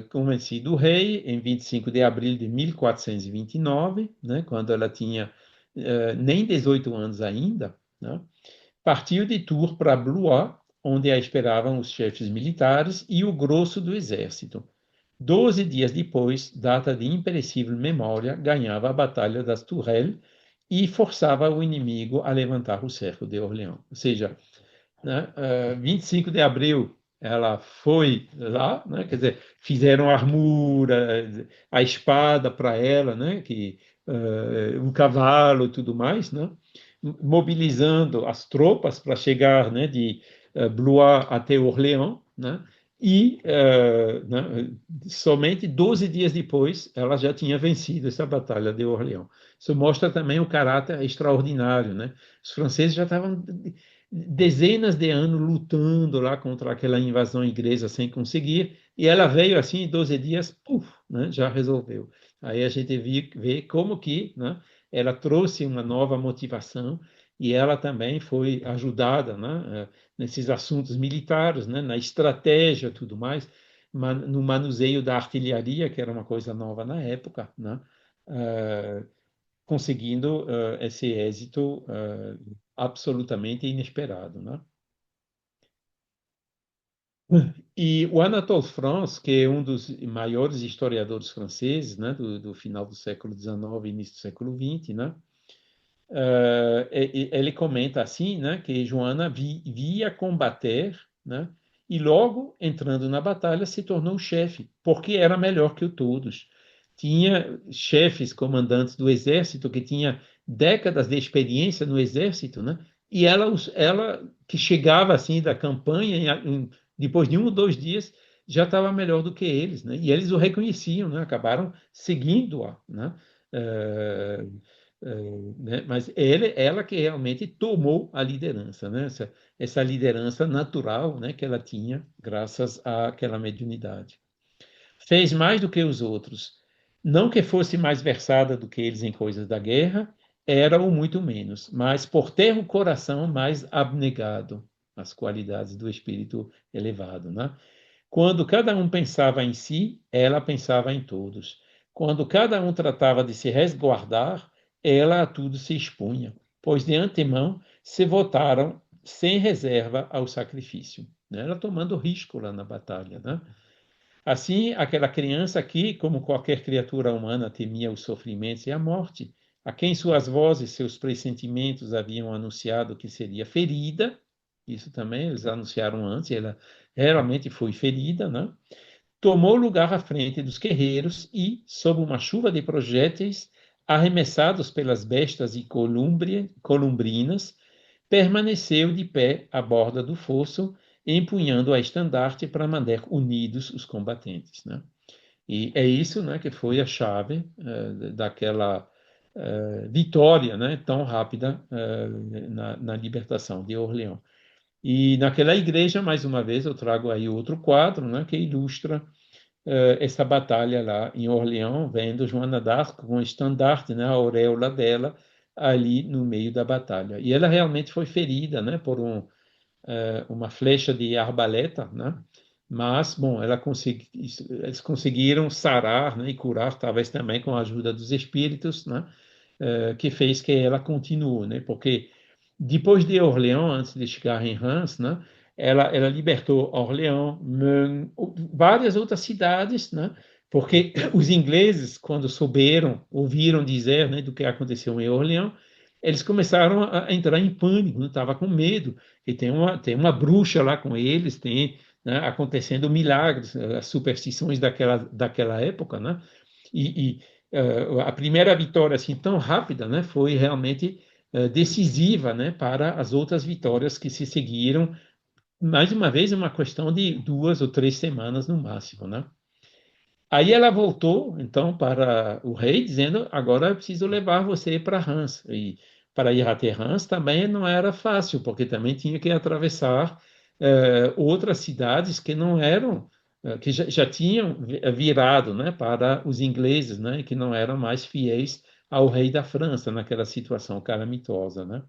convencido o rei, em 25 de abril de 1429, né, quando ela tinha nem 18 anos ainda, né, partiu de Tours para Blois, onde a esperavam os chefes militares e o grosso do exército. 12 dias depois, data de imperecível memória, ganhava a Batalha das Tourelles e forçava o inimigo a levantar o cerco de Orleans. Ou seja, né? 25 de abril ela foi lá, né? Quer dizer, fizeram a armura, a espada para ela, né? O cavalo e tudo mais, né? Mobilizando as tropas para chegar, né, de Blois até Orléans, né? E né, somente 12 dias depois ela já tinha vencido essa batalha de Orléans. Isso mostra também o caráter extraordinário, né? Os franceses já estavam dezenas de anos lutando lá contra aquela invasão inglesa sem conseguir, e ela veio assim em 12 dias, puf, né, já resolveu. Aí a gente vê como que, né, ela trouxe uma nova motivação e ela também foi ajudada, né, nesses assuntos militares, né, na estratégia e tudo mais, no manuseio da artilharia, que era uma coisa nova na época, né, uh, conseguindo esse êxito absolutamente inesperado, né? E o Anatole France, que é um dos maiores historiadores franceses, né, do final do século XIX e início do século XX, né, ele comenta assim, né, que Joana via combater, né, e logo entrando na batalha se tornou chefe, porque era melhor que todos. Tinha chefes, comandantes do exército que tinha décadas de experiência no exército, né, e ela que chegava assim da campanha, depois de 1 ou 2 dias já estava melhor do que eles, né, e eles o reconheciam, né, acabaram seguindo-a, né. Uh, né? Mas ela que realmente tomou a liderança, né? Essa liderança natural, né, que ela tinha graças àquela mediunidade. Fez mais do que os outros. Não que fosse mais versada do que eles em coisas da guerra, era o muito menos, mas por ter o coração mais abnegado, as qualidades do espírito elevado, né? Quando cada um pensava em si, ela pensava em todos. Quando cada um tratava de se resguardar, ela a tudo se expunha, pois de antemão se votaram sem reserva ao sacrifício. Né? Ela tomando risco lá na batalha. Né? Assim, aquela criança que, como qualquer criatura humana, temia os sofrimentos e a morte, a quem suas vozes, seus pressentimentos haviam anunciado que seria ferida, isso também eles anunciaram antes, ela realmente foi ferida, né? Tomou lugar à frente dos guerreiros e, sob uma chuva de projéteis, arremessados pelas bestas e columbrinas, permaneceu de pé à borda do fosso, empunhando a estandarte para manter unidos os combatentes, né? E é isso, né, que foi a chave daquela vitória, né, tão rápida na libertação de Orleans. E naquela igreja, mais uma vez, eu trago aí outro quadro, né, que ilustra essa batalha lá em Orleans, vendo Joana d'Arc com o estandarte, né, a auréola dela ali no meio da batalha. E ela realmente foi ferida, né, por uma flecha de arbaleta, né? Mas, bom, eles conseguiram sarar, né, e curar, talvez também com a ajuda dos espíritos, né? Que fez que ela continuou, né? Porque depois de Orleans, antes de chegar em Reims, né? Ela libertou Orleans, Meun, várias outras cidades, né? Porque os ingleses, quando ouviram dizer, né, do que aconteceu em Orleans, eles começaram a entrar em pânico, não estava com medo. E tem uma bruxa lá com eles, tem, né, acontecendo milagres, as superstições daquela época, né? A primeira vitória assim tão rápida, né, foi realmente decisiva, né, para as outras vitórias que se seguiram. Mais uma vez, uma questão de 2 ou 3 semanas no máximo, né? Aí ela voltou, então, para o rei, dizendo: agora eu preciso levar você para Reims. E para ir até Reims também não era fácil, porque também tinha que atravessar outras cidades que não eram que já tinham virado, né, para os ingleses, né, que não eram mais fiéis ao rei da França naquela situação calamitosa, né?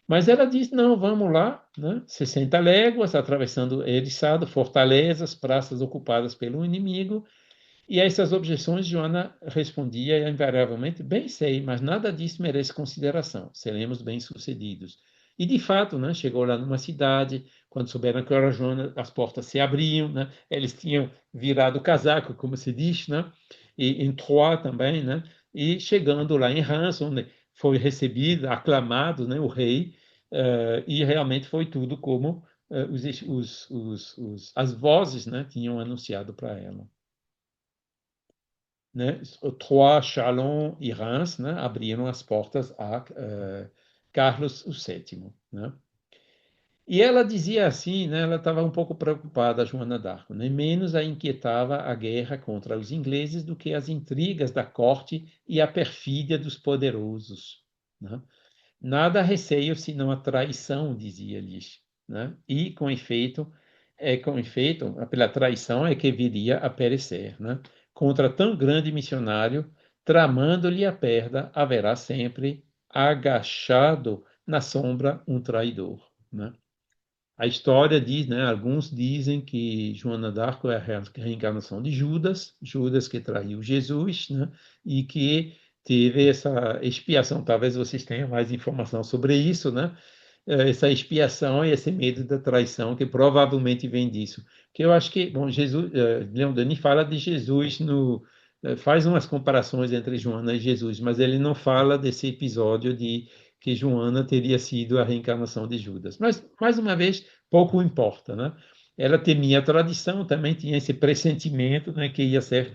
Mas ela diz, não, vamos lá, né? 60 léguas, atravessando eriçado, fortalezas, praças ocupadas pelo inimigo, e a essas objeções, Joana respondia invariavelmente: bem sei, mas nada disso merece consideração. Seremos bem-sucedidos. E, de fato, né, chegou lá numa cidade, quando souberam que era Joana, as portas se abriam, né, eles tinham virado o casaco, como se diz, né, e em Troyes também, né, e chegando lá em Reims, onde foi recebido, aclamado, né, o rei, e realmente foi tudo como as vozes, né, tinham anunciado para ela, né? Troyes, Chalon e Reims, né, abriram as portas a Carlos VII, né? E ela dizia assim, né, ela estava um pouco preocupada, a Joana d'Arco, né? Menos a inquietava a guerra contra os ingleses do que as intrigas da corte e a perfídia dos poderosos, né? Nada receio senão a traição, dizia-lhes, né? E com efeito, pela traição é que viria a perecer, né? Contra tão grande missionário, tramando-lhe a perda, haverá sempre agachado na sombra um traidor, né? A história diz, né? Alguns dizem que Joana d'Arco é a reencarnação de Judas, Judas que traiu Jesus, né? E que teve essa expiação. Talvez vocês tenham mais informação sobre isso, né? Essa expiação e esse medo da traição que provavelmente vem disso. Que eu acho que, bom, Jesus, Leon Denis fala de Jesus faz umas comparações entre Joana e Jesus, mas ele não fala desse episódio de que Joana teria sido a reencarnação de Judas. Mas, mais uma vez, pouco importa, né? Ela temia a tradição, também tinha esse pressentimento, né, que ia ser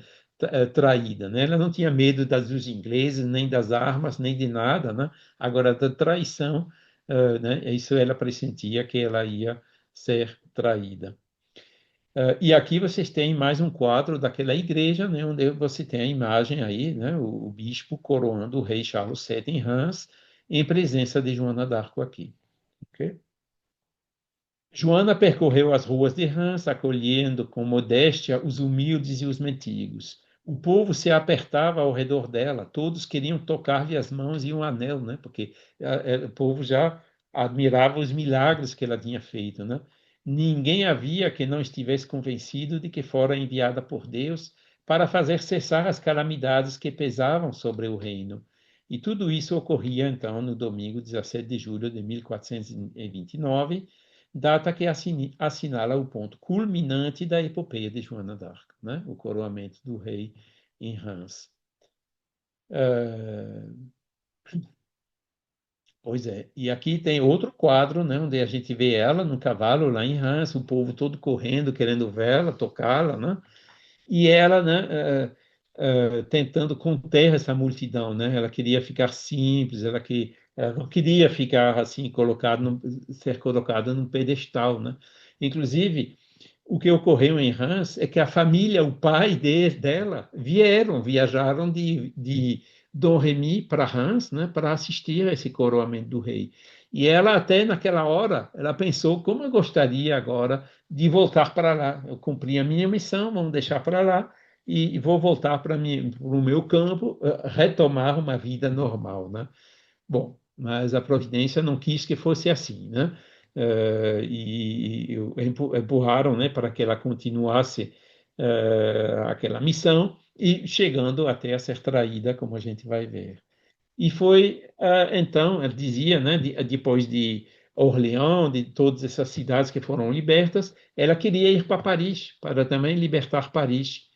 traída, né? Ela não tinha medo dos ingleses, nem das armas, nem de nada, né? Agora, da traição, né? Isso ela pressentia que ela ia ser traída. E aqui vocês têm mais um quadro daquela igreja, né, onde você tem a imagem aí, né, o bispo coroando o rei Charles VII em Reims, em presença de Joana d'Arco aqui. Okay? Joana percorreu as ruas de Reims, acolhendo com modéstia os humildes e os mendigos. O povo se apertava ao redor dela, todos queriam tocar-lhe as mãos e um anel, né? Porque o povo já admirava os milagres que ela tinha feito, né? Ninguém havia que não estivesse convencido de que fora enviada por Deus para fazer cessar as calamidades que pesavam sobre o reino. E tudo isso ocorria então no domingo 17 de julho de 1429, data que assinala o ponto culminante da epopeia de Joana d'Arc, né? O coroamento do rei em Reims. Uh, Pois é, e aqui tem outro quadro, né, onde a gente vê ela no cavalo lá em Reims, o povo todo correndo, querendo vê-la, tocá-la, né? E ela, né, tentando conter essa multidão, né? Ela queria ficar simples, ela não queria ficar assim ser colocada num pedestal, né? Inclusive, o que ocorreu em Reims é que a família, o pai dela, viajaram de Domremy para Reims, né, para assistir a esse coroamento do rei. E ela até naquela hora, ela pensou como eu gostaria agora de voltar para lá. Eu cumpri a minha missão, vamos deixar para lá e vou voltar para o meu campo, retomar uma vida normal, né? Bom, mas a providência não quis que fosse assim, né? E empurraram, né, para que ela continuasse aquela missão e chegando até a ser traída, como a gente vai ver. E foi, então, ela dizia, né, depois de Orleans, de todas essas cidades que foram libertas, ela queria ir para Paris, para também libertar Paris.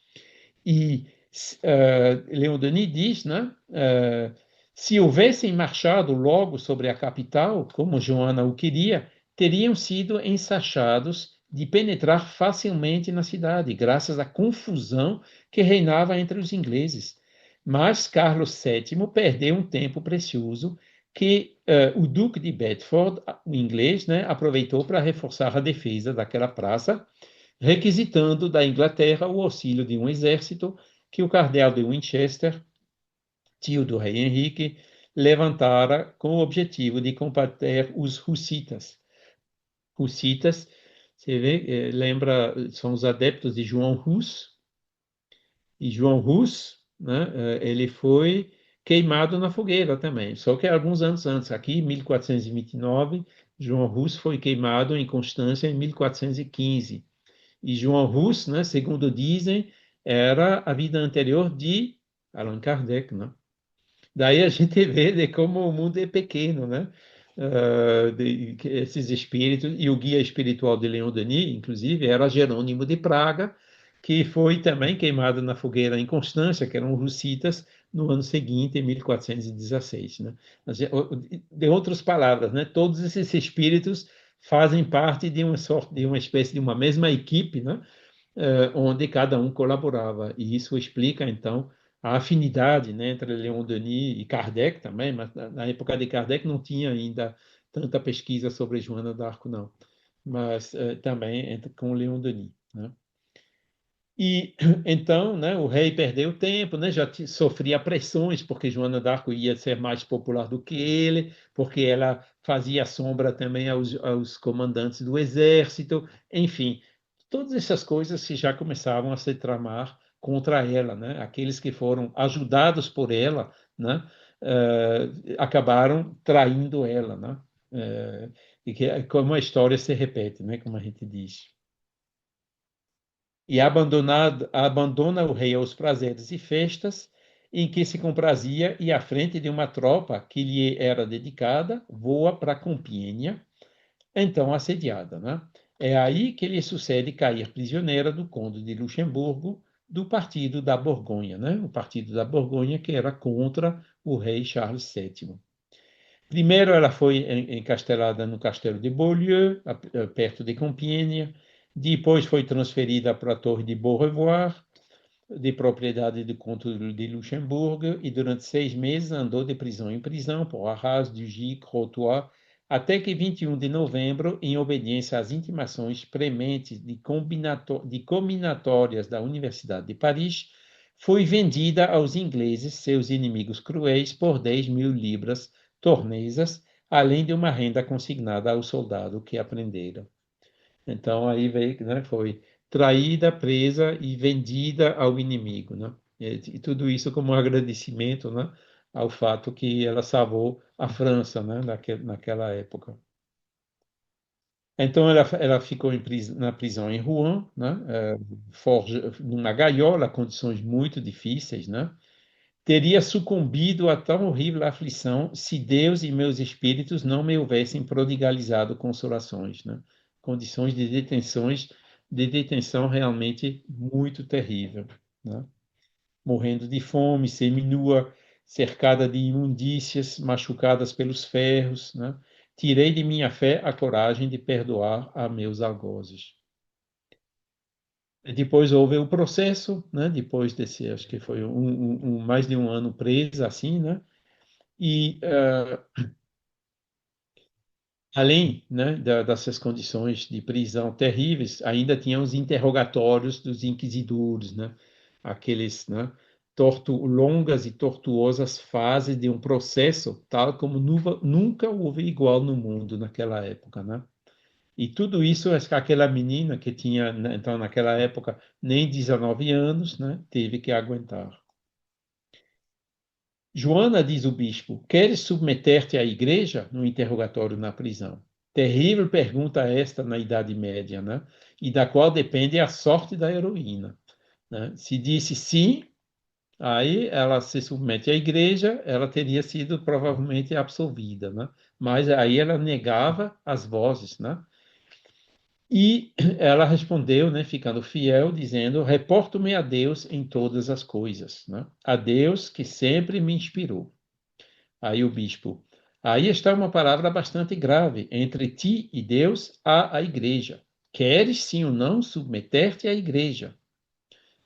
E Leon Denis diz, né, se houvessem marchado logo sobre a capital, como Joana o queria, teriam sido ensachados de penetrar facilmente na cidade, graças à confusão que reinava entre os ingleses. Mas Carlos VII perdeu um tempo precioso que o Duque de Bedford, o inglês, né, aproveitou para reforçar a defesa daquela praça, requisitando da Inglaterra o auxílio de um exército que o cardeal de Winchester, tio do rei Henrique, levantara com o objetivo de combater os hussitas. Hussitas Você vê, lembra, são os adeptos de João Hus, e João Hus, né, ele foi queimado na fogueira também, só que alguns anos antes, aqui em 1429, João Hus foi queimado em Constância em 1415. E João Hus, né, segundo dizem, era a vida anterior de Allan Kardec, né? Daí a gente vê de como o mundo é pequeno, né? Que esses espíritos, e o guia espiritual de Leon Denis, inclusive, era Jerônimo de Praga, que foi também queimado na fogueira em Constância, que eram russitas, no ano seguinte, em 1416, né? De outras palavras, né? Todos esses espíritos fazem parte de uma sorte, de uma espécie de uma mesma equipe, né? Onde cada um colaborava. E isso explica, então, a afinidade, né, entre Leon Denis e Kardec também, mas na época de Kardec não tinha ainda tanta pesquisa sobre Joana d'Arc, não, mas também com Leon Denis, né? E então, né, o rei perdeu tempo, né, já sofria pressões porque Joana d'Arc ia ser mais popular do que ele, porque ela fazia sombra também aos comandantes do exército, enfim, todas essas coisas que já começavam a se tramar contra ela, né? Aqueles que foram ajudados por ela, né, acabaram traindo ela, né? E que como a história se repete, né, como a gente diz. E abandona o rei aos prazeres e festas em que se comprazia e à frente de uma tropa que lhe era dedicada, voa para Compiègne, então assediada, né? É aí que lhe sucede cair prisioneira do conde de Luxemburgo, do partido da Borgonha, né? O partido da Borgonha que era contra o rei Charles VII. Primeiro ela foi encastelada no castelo de Beaulieu, perto de Compiègne. Depois foi transferida para a torre de Beaurevoir, de propriedade do conde de Luxemburgo, e durante 6 meses andou de prisão em prisão por Arras, Dugy, Crotoy, até que 21 de novembro, em obediência às intimações prementes de combinatórias da Universidade de Paris, foi vendida aos ingleses, seus inimigos cruéis, por 10.000 libras tornesas, além de uma renda consignada ao soldado que a prendera. Então aí veio, né, foi traída, presa e vendida ao inimigo, né? E tudo isso como um agradecimento, né, ao fato que ela salvou a França, né, naquela época. Então ela ficou na prisão em Rouen, né, numa gaiola, condições muito difíceis, né? Teria sucumbido a tão horrível aflição se Deus e meus espíritos não me houvessem prodigalizado consolações, né? Condições de detenção realmente muito terrível, né? Morrendo de fome, seminua, cercada de imundícias, machucadas pelos ferros, né? Tirei de minha fé a coragem de perdoar a meus algozes. Depois houve o processo, né? Depois desse, acho que foi mais de um ano presa, assim, né? E além, né, dessas condições de prisão terríveis, ainda tinha os interrogatórios dos inquisidores, né? Aqueles, né, longas e tortuosas fases de um processo tal como nunca houve igual no mundo naquela época, né? E tudo isso, aquela menina que tinha, né, então, naquela época, nem 19 anos, né, teve que aguentar. Joana, diz o bispo, queres submeter-te à igreja? No interrogatório na prisão. Terrível pergunta esta na Idade Média, né? E da qual depende a sorte da heroína, né? Se disse sim, aí ela se submete à igreja, ela teria sido provavelmente absolvida, né? Mas aí ela negava as vozes, né? E ela respondeu, né, ficando fiel, dizendo: reporto-me a Deus em todas as coisas, né? A Deus que sempre me inspirou. Aí o bispo: aí está uma palavra bastante grave. Entre ti e Deus há a igreja. Queres sim ou não submeter-te à igreja?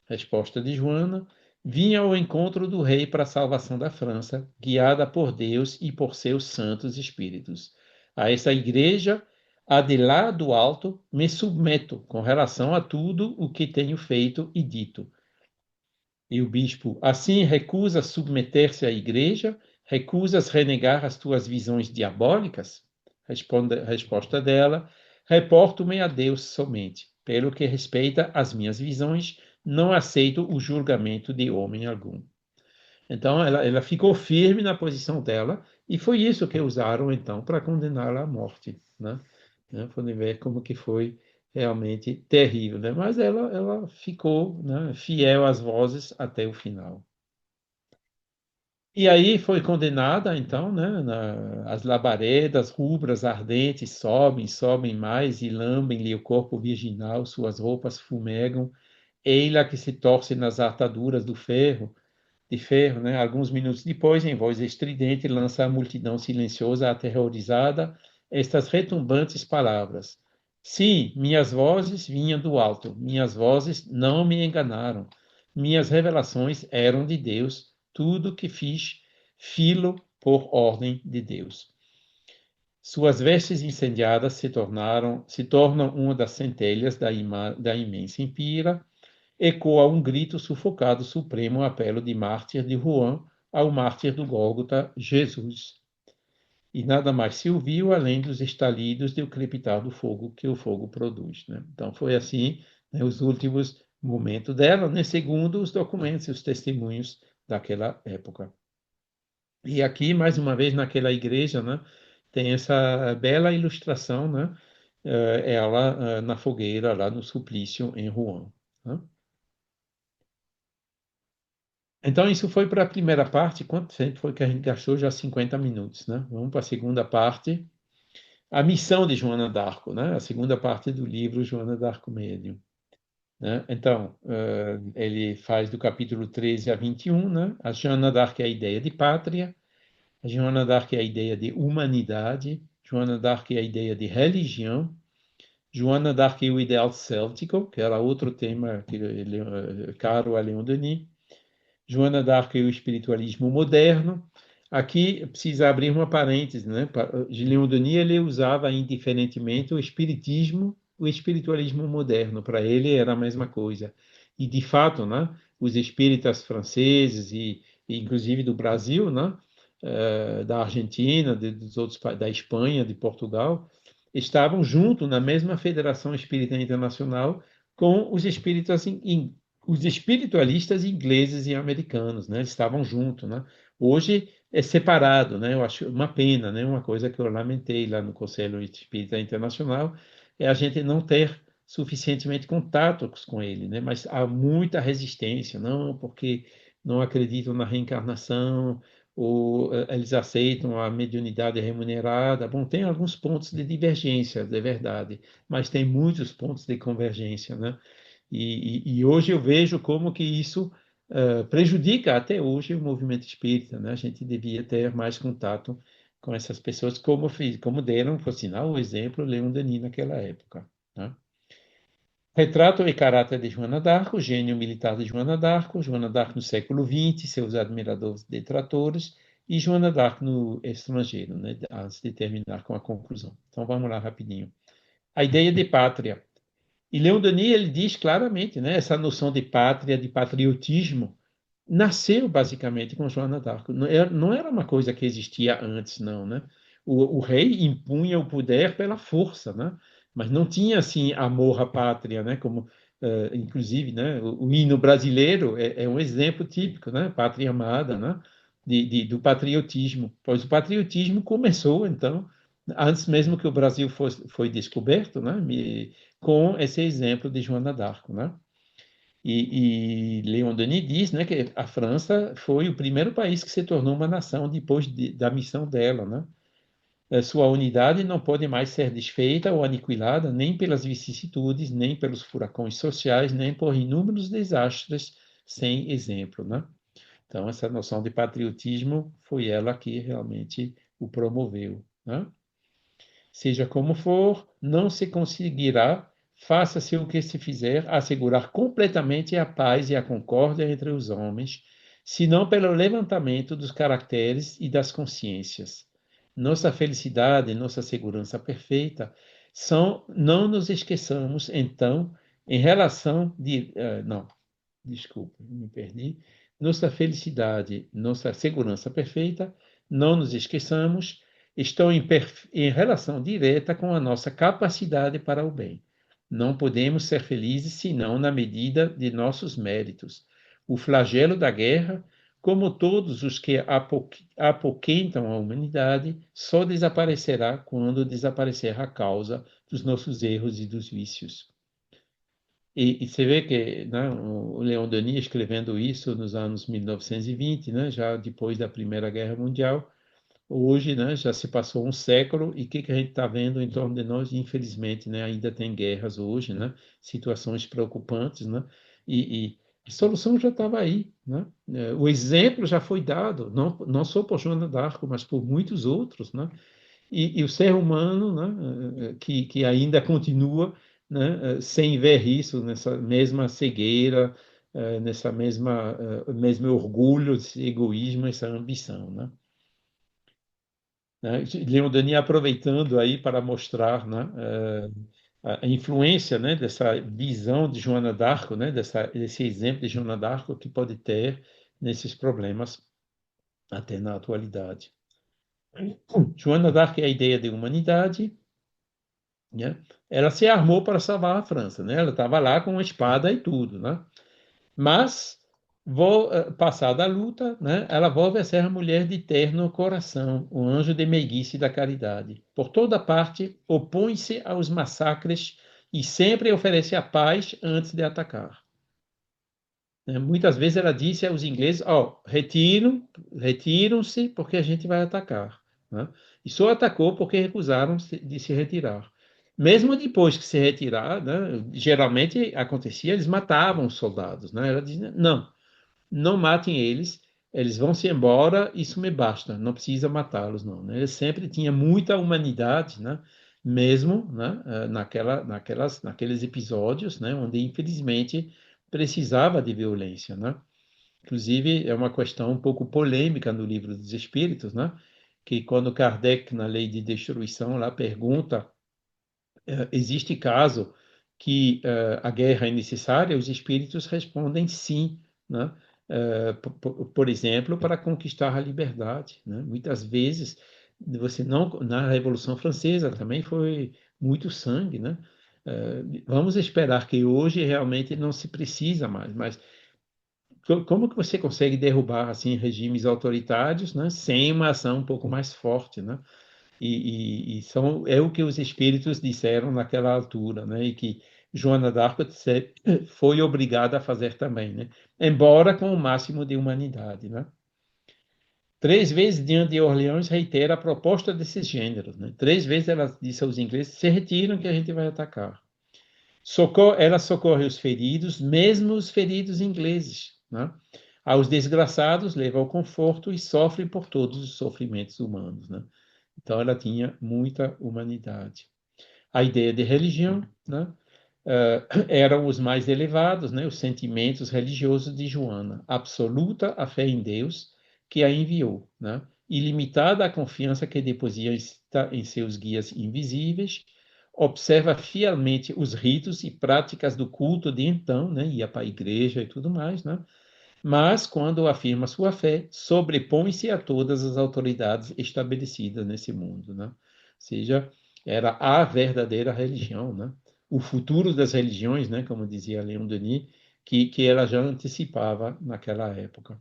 Resposta de Joana: vinha ao encontro do rei para a salvação da França, guiada por Deus e por seus santos espíritos. A essa igreja, a de lá do alto, me submeto com relação a tudo o que tenho feito e dito. E o bispo: assim recusa submeter-se à igreja? Recusas renegar as tuas visões diabólicas? Resposta dela: reporto-me a Deus somente. Pelo que respeita às minhas visões, não aceito o julgamento de homem algum. Então, ela ficou firme na posição dela, e foi isso que usaram, então, para condená-la à morte, né? Podem ver como que foi realmente terrível, né? Mas ela ficou, né, fiel às vozes até o final. E aí foi condenada, então, né, as labaredas rubras ardentes sobem, sobem mais e lambem-lhe o corpo virginal, suas roupas fumegam, ei-la que se torce nas ataduras de ferro, né? Alguns minutos depois, em voz estridente, lança a multidão silenciosa, aterrorizada, estas retumbantes palavras: Sim, minhas vozes vinham do alto, minhas vozes não me enganaram, minhas revelações eram de Deus, tudo que fiz, filo por ordem de Deus. Suas vestes incendiadas se tornam uma das centelhas da imensa empira, ecoa um grito sufocado supremo apelo de mártir de Juan ao mártir do Gólgota, Jesus. E nada mais se ouviu além dos estalidos do crepitar do fogo que o fogo produz, né? Então foi assim, né, os últimos momentos dela, né, segundo os documentos e os testemunhos daquela época. E aqui, mais uma vez, naquela igreja, né, tem essa bela ilustração, né, ela na fogueira, lá no suplício em Rouen. Né? Então, isso foi para a primeira parte. Quanto tempo foi que a gente gastou? Já 50 minutos, né? Vamos para a segunda parte. A missão de Joana d'Arco, né? A segunda parte do livro Joana d'Arco Médium. Né? Então, ele faz do capítulo 13 a 21, né? A Joana d'Arc é a ideia de pátria, a Joana d'Arc é a ideia de humanidade, Joana d'Arc é a ideia de religião, Joana d'Arc é o ideal céltico, que era outro tema que caro a Leon Denis, Joana d'Arc e o espiritualismo moderno. Aqui precisa abrir uma parêntese, né? Leon Denis ele usava indiferentemente o espiritualismo moderno. Para ele era a mesma coisa. E de fato, né? Os espíritas franceses e inclusive do Brasil, né? Da Argentina, dos outros da Espanha, de Portugal, estavam junto na mesma Federação Espírita Internacional com os espiritualistas ingleses e americanos, né? Eles estavam juntos, né? Hoje é separado, né? Eu acho uma pena, né? Uma coisa que eu lamentei lá no Conselho Espírita Internacional é a gente não ter suficientemente contatos com ele, né? Mas há muita resistência, não, porque não acreditam na reencarnação, ou eles aceitam a mediunidade remunerada. Bom, tem alguns pontos de divergência, é verdade, mas tem muitos pontos de convergência, né? E hoje eu vejo como que isso prejudica até hoje o movimento espírita, né? A gente devia ter mais contato com essas pessoas, como deram, por sinal, o exemplo Leon Denis naquela época, né? Retrato e caráter de Joana d'Arco, gênio militar de Joana d'Arco no século XX, seus admiradores detratores, e Joana d'Arco no estrangeiro, né? Antes de terminar com a conclusão. Então vamos lá rapidinho. A ideia de pátria. E Leon Denis ele diz claramente, né, essa noção de pátria, de patriotismo, nasceu basicamente com Joana d'Arco. Não era uma coisa que existia antes, não, né? O rei impunha o poder pela força, né? Mas não tinha assim amor à pátria, né? Como inclusive, né? O hino brasileiro é um exemplo típico, né? Pátria amada, né? Do patriotismo. Pois o patriotismo começou então antes mesmo que o Brasil foi descoberto, né? Com esse exemplo de Joana d'Arco, né? E Leon Denis diz, né, que a França foi o primeiro país que se tornou uma nação depois da missão dela, né? Sua unidade não pode mais ser desfeita ou aniquilada nem pelas vicissitudes, nem pelos furacões sociais, nem por inúmeros desastres sem exemplo, né? Então, essa noção de patriotismo foi ela que realmente o promoveu, né? Seja como for, não se conseguirá, faça-se o que se fizer, assegurar completamente a paz e a concórdia entre os homens, senão pelo levantamento dos caracteres e das consciências. Nossa felicidade, nossa segurança perfeita são, não nos esqueçamos, então, em relação de, não, desculpa, me perdi. Nossa felicidade, nossa segurança perfeita, não nos esqueçamos, estão em relação direta com a nossa capacidade para o bem. Não podemos ser felizes senão na medida de nossos méritos. O flagelo da guerra, como todos os que apoquentam a humanidade, só desaparecerá quando desaparecer a causa dos nossos erros e dos vícios. E você vê que, né, o Leon Denis escrevendo isso nos anos 1920, né, já depois da Primeira Guerra Mundial, hoje, né, já se passou um século e o que a gente está vendo em torno de nós? Infelizmente, né, ainda tem guerras hoje, né, situações preocupantes, né, e a solução já estava aí, né? O exemplo já foi dado, não só por Joana d'Arc, mas por muitos outros, né? E o ser humano, né, que ainda continua, né, sem ver isso, nessa mesma cegueira, nessa mesmo orgulho, esse egoísmo, essa ambição, né? Leon Denis aproveitando aí para mostrar, né, a influência, né, dessa visão de Joana d'Arc, né, desse exemplo de Joana d'Arc que pode ter nesses problemas até na atualidade. Joana d'Arc é a ideia de humanidade, né? Ela se armou para salvar a França, né? Ela estava lá com uma espada e tudo, né? Mas, passada a luta, né, ela volta a ser a mulher de terno coração, o anjo de meiguice da caridade. Por toda parte, opõe-se aos massacres e sempre oferece a paz antes de atacar. Né? Muitas vezes ela disse aos ingleses: ó, retiram-se porque a gente vai atacar. Né? E só atacou porque recusaram de se retirar. Mesmo depois que se retirar, né, geralmente acontecia, eles matavam os soldados. Né? Ela dizia: não, não matem eles, eles vão se embora, isso me basta, não precisa matá-los, não. Né? Ele sempre tinha muita humanidade, né? Mesmo, né, naqueles episódios, né, onde infelizmente precisava de violência, né? Inclusive é uma questão um pouco polêmica no livro dos Espíritos, né? Que quando Kardec na Lei de Destruição lá pergunta existe caso que a guerra é necessária, os espíritos respondem sim, né? Por exemplo, para conquistar a liberdade, né? Muitas vezes você não na Revolução Francesa também foi muito sangue, né? Vamos esperar que hoje realmente não se precisa mais, mas como que você consegue derrubar assim regimes autoritários, né? Sem uma ação um pouco mais forte, né? É o que os espíritos disseram naquela altura, né? E que Joana d'Arc foi obrigada a fazer também, né? Embora com o máximo de humanidade, né? 3 vezes diante de Orleans reitera a proposta desses gêneros, né? 3 vezes ela disse aos ingleses: se retiram que a gente vai atacar. Ela socorre os feridos, mesmo os feridos ingleses, né? Aos desgraçados leva ao conforto e sofre por todos os sofrimentos humanos, né? Então, ela tinha muita humanidade. A ideia de religião, né, eram os mais elevados, né, os sentimentos religiosos de Joana. Absoluta a fé em Deus que a enviou, né, ilimitada a confiança que deposita em seus guias invisíveis, observa fielmente os ritos e práticas do culto de então, né, ia para a igreja e tudo mais, né, mas, quando afirma sua fé, sobrepõe-se a todas as autoridades estabelecidas nesse mundo, né? Ou seja, era a verdadeira religião, né? O futuro das religiões, né? Como dizia Leon Denis, que ela já antecipava naquela época.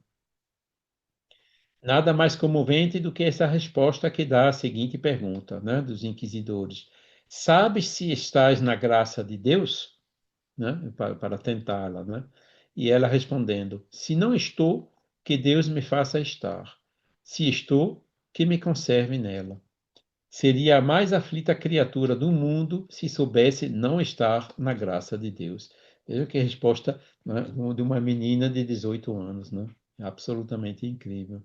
Nada mais comovente do que essa resposta que dá a seguinte pergunta, né? Dos inquisidores: sabes se estás na graça de Deus? Né? Para tentá-la, né? E ela respondendo: se não estou, que Deus me faça estar. Se estou, que me conserve nela. Seria a mais aflita criatura do mundo se soubesse não estar na graça de Deus. Veja que resposta, né, de uma menina de 18 anos, né? Absolutamente incrível.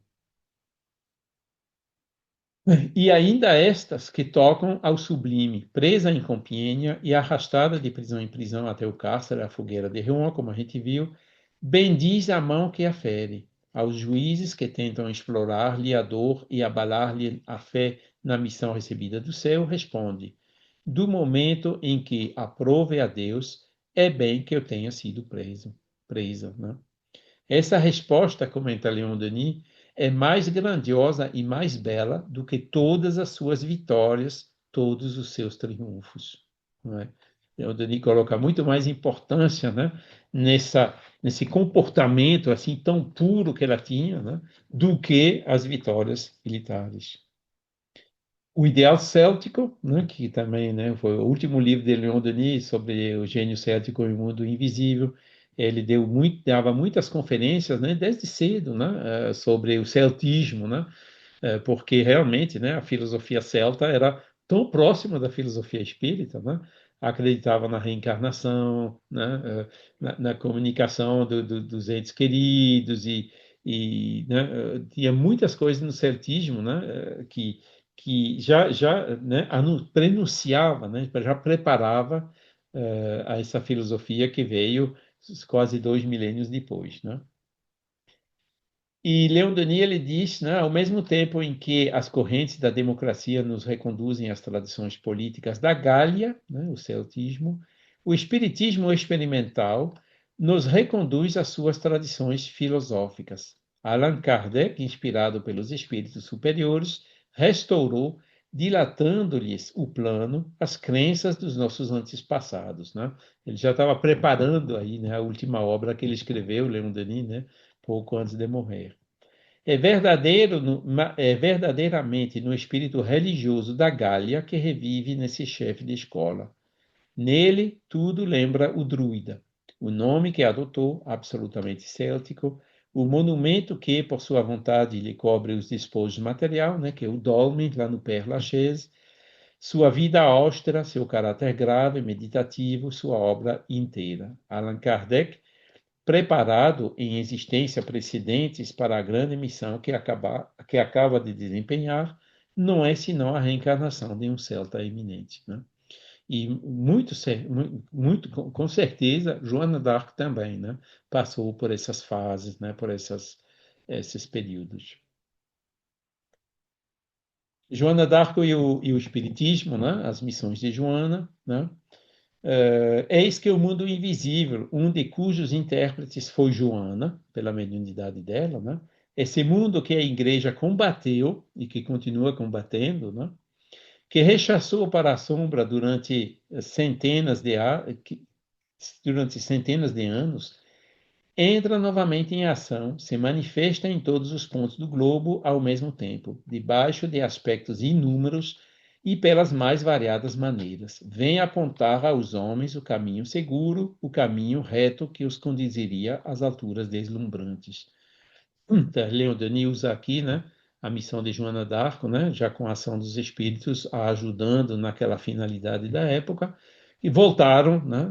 E ainda estas que tocam ao sublime, presa em Compiègne e arrastada de prisão em prisão até o cárcere, a fogueira de Rouen, como a gente viu, bendiz a mão que a fere. Aos juízes que tentam explorar-lhe a dor e abalar-lhe a fé na missão recebida do céu, responde: do momento em que aprove a Deus, é bem que eu tenha sido presa, né? Essa resposta, comenta Leon Denis, é mais grandiosa e mais bela do que todas as suas vitórias, todos os seus triunfos. Não é? Leon Denis coloca muito mais importância, né, nesse comportamento assim tão puro que ela tinha, né, do que as vitórias militares. O Ideal Céltico, né, que também, né, foi o último livro de Leon Denis sobre o gênio céltico e o mundo invisível. Ele dava muitas conferências, né, desde cedo, né, sobre o celtismo, né, porque realmente, né, a filosofia celta era tão próxima da filosofia espírita, né, acreditava na reencarnação, né, na comunicação dos entes queridos e tinha muitas coisas no celtismo, né, que já né, prenunciava, né, já preparava a essa filosofia que veio quase 2 milênios depois, né? E Leon Denis ele diz, né, ao mesmo tempo em que as correntes da democracia nos reconduzem às tradições políticas da Gália, né, o celtismo, o espiritismo experimental nos reconduz às suas tradições filosóficas. Allan Kardec, inspirado pelos espíritos superiores, restaurou, dilatando-lhes o plano, as crenças dos nossos antepassados, né? Ele já estava preparando aí, né, a última obra que ele escreveu, Leon Denis, né, pouco antes de morrer. É verdadeiramente no espírito religioso da Gália que revive nesse chefe de escola. Nele, tudo lembra o druida, o nome que adotou, absolutamente céltico, o monumento que, por sua vontade, lhe cobre os despojos material, né, que é o dolmen, lá no Père Lachaise, sua vida austera, seu caráter grave, meditativo, sua obra inteira. Allan Kardec preparado em existência precedentes para a grande missão que acaba de desempenhar, não é senão a reencarnação de um celta eminente. Né? E muito, com certeza, Joana d'Arc também, né? Passou por essas fases, né? Por esses períodos. Joana d'Arc e o Espiritismo, né? As missões de Joana, né? Eis que o mundo invisível, um de cujos intérpretes foi Joana, pela mediunidade dela, né? Esse mundo que a igreja combateu e que continua combatendo, né? Que rechaçou para a sombra durante centenas de anos, entra novamente em ação, se manifesta em todos os pontos do globo ao mesmo tempo, debaixo de aspectos inúmeros e pelas mais variadas maneiras. Vem apontar aos homens o caminho seguro, o caminho reto que os conduziria às alturas deslumbrantes. Então, Leon Denis usa aqui, né, a missão de Joana d'Arco, né, já com a ação dos espíritos, a ajudando naquela finalidade da época, e voltaram, né,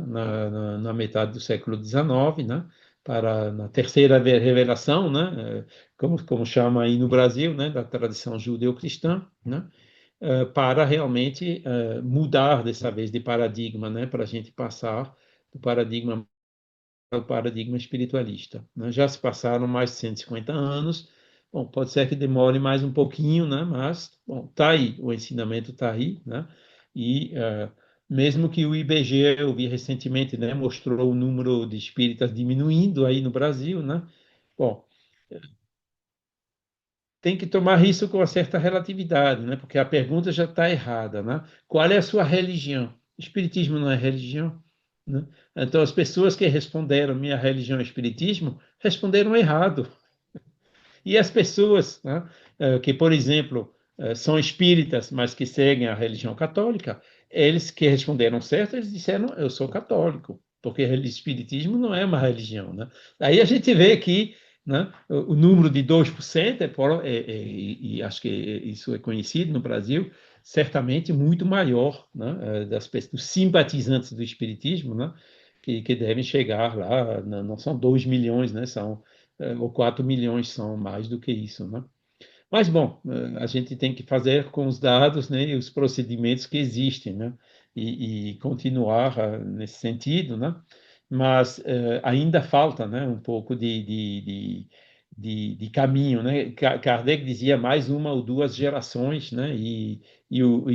na metade do século XIX, né, para na terceira revelação, né, como chama aí no Brasil, né, da tradição judeu-cristã, né, para realmente mudar dessa vez de paradigma, né, para a gente passar do paradigma o paradigma espiritualista. Né? Já se passaram mais de 150 anos. Bom, pode ser que demore mais um pouquinho, né? Mas, bom, tá aí, o ensinamento está aí, né? E mesmo que o IBGE, eu vi recentemente, né, mostrou o número de espíritas diminuindo aí no Brasil, né? Bom, tem que tomar isso com uma certa relatividade, né? Porque a pergunta já está errada, né? Qual é a sua religião? Espiritismo não é religião, né? Então, as pessoas que responderam minha religião é espiritismo responderam errado. E as pessoas, né, que, por exemplo, são espíritas, mas que seguem a religião católica, eles que responderam certo, eles disseram, eu sou católico, porque o espiritismo não é uma religião, né? Aí a gente vê que, né, o número de 2% e acho que isso é conhecido no Brasil, certamente muito maior, né, dos simpatizantes do espiritismo, né, que devem chegar lá, não são 2 milhões, né, ou 4 milhões, são mais do que isso, né? Mas, bom, a gente tem que fazer com os dados, né, e os procedimentos que existem, né? E continuar nesse sentido, né? Mas ainda falta, né, um pouco de caminho, né? Kardec dizia mais uma ou duas gerações, né? E o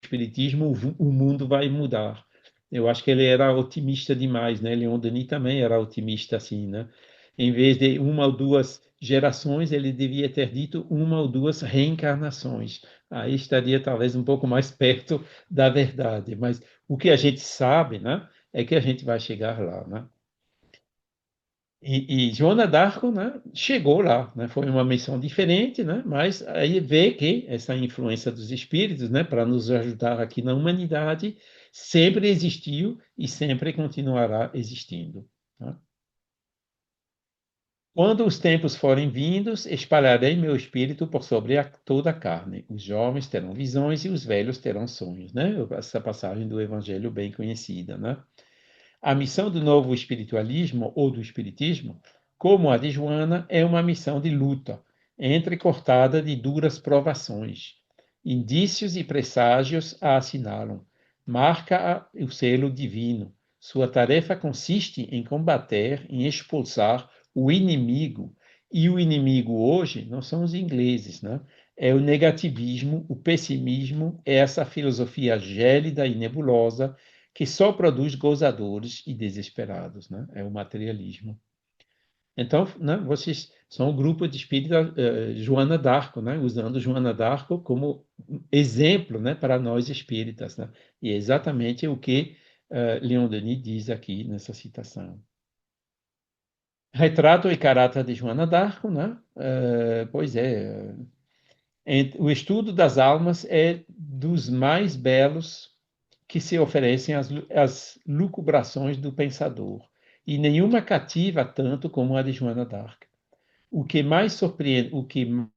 espiritismo, o mundo vai mudar. Eu acho que ele era otimista demais, né? Leon Denis também era otimista assim, né? Em vez de uma ou duas gerações, ele devia ter dito uma ou duas reencarnações. Aí estaria talvez um pouco mais perto da verdade. Mas o que a gente sabe, né, é que a gente vai chegar lá, né? E Joana d'Arco, né, chegou lá, né? Foi uma missão diferente, né? Mas aí vê que essa influência dos espíritos, né, para nos ajudar aqui na humanidade, sempre existiu e sempre continuará existindo, tá? Quando os tempos forem vindos, espalharei meu espírito por sobre toda a carne. Os jovens terão visões e os velhos terão sonhos, né? Essa passagem do Evangelho bem conhecida, né? A missão do novo espiritualismo ou do espiritismo, como a de Joana, é uma missão de luta, entrecortada de duras provações. Indícios e presságios a assinalam. Marca o selo divino. Sua tarefa consiste em combater, em expulsar o inimigo. E o inimigo hoje não são os ingleses, né? É o negativismo, o pessimismo, é essa filosofia gélida e nebulosa que só produz gozadores e desesperados, né? É o materialismo. Então, né, vocês são um grupo de espírita Joana d'Arco, né? Usando Joana d'Arco como exemplo, né, para nós espíritas, né? E é exatamente o que Leon Denis diz aqui nessa citação. Retrato e caráter de Joana d'Arco, né? Pois é, o estudo das almas é dos mais belos que se oferecem às lucubrações do pensador, e nenhuma cativa tanto como a de Joana d'Arc. O que mais surpreende, o que mais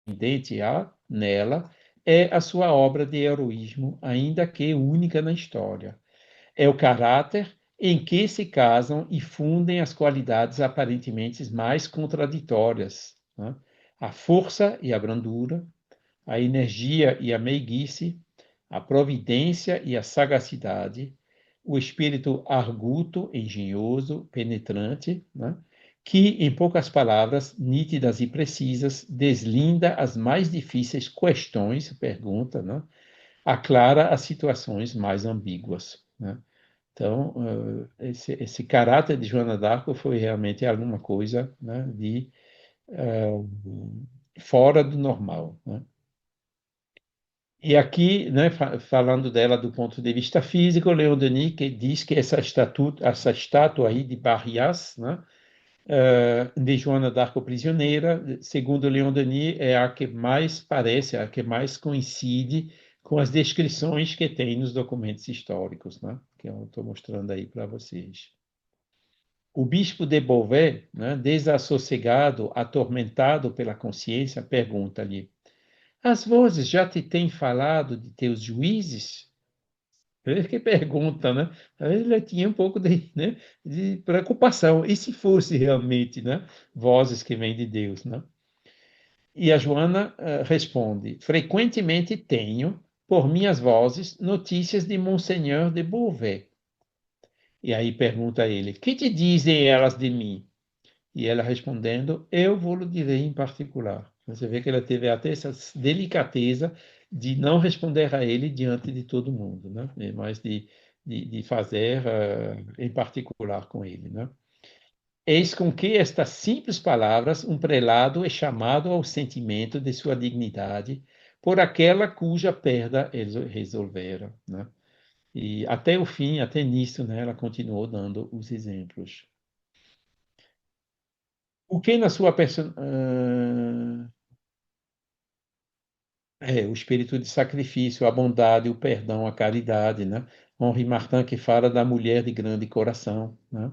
surpreendente há nela é a sua obra de heroísmo, ainda que única na história. É o caráter em que se casam e fundem as qualidades aparentemente mais contraditórias, né? A força e a brandura, a energia e a meiguice, a providência e a sagacidade, o espírito arguto, engenhoso, penetrante, né? Que, em poucas palavras, nítidas e precisas, deslinda as mais difíceis questões, pergunta, né? Aclara as situações mais ambíguas, né? Então, esse caráter de Joana d'Arco foi realmente alguma coisa, né, de fora do normal, né? E aqui, né, falando dela do ponto de vista físico, Leon Denis que diz que essa estátua aí de Barrias, né, de Joana d'Arco prisioneira, segundo Leon Denis, é a que mais parece, a que mais coincide com as descrições que tem nos documentos históricos, né, que eu estou mostrando aí para vocês. O bispo de Beauvais, né, desassossegado, atormentado pela consciência, pergunta-lhe: as vozes já te têm falado de teus juízes? Ele que pergunta, né? Ele tinha um pouco né, de preocupação. E se fosse realmente, né, vozes que vêm de Deus, né? E a Joana responde: frequentemente tenho, por minhas vozes, notícias de Monseigneur de Beauvais. E aí pergunta a ele: que te dizem elas de mim? E ela respondendo, eu vou lhe dizer em particular. Você vê que ela teve até essa delicadeza de não responder a ele diante de todo mundo, né? Mas de fazer em particular com ele, né? Eis com que estas simples palavras um prelado é chamado ao sentimento de sua dignidade por aquela cuja perda eles resolveram, né? E até o fim, até nisso, né, ela continuou dando os exemplos. O que na sua o espírito de sacrifício, a bondade, o perdão, a caridade, né? Henri Martin que fala da mulher de grande coração, né?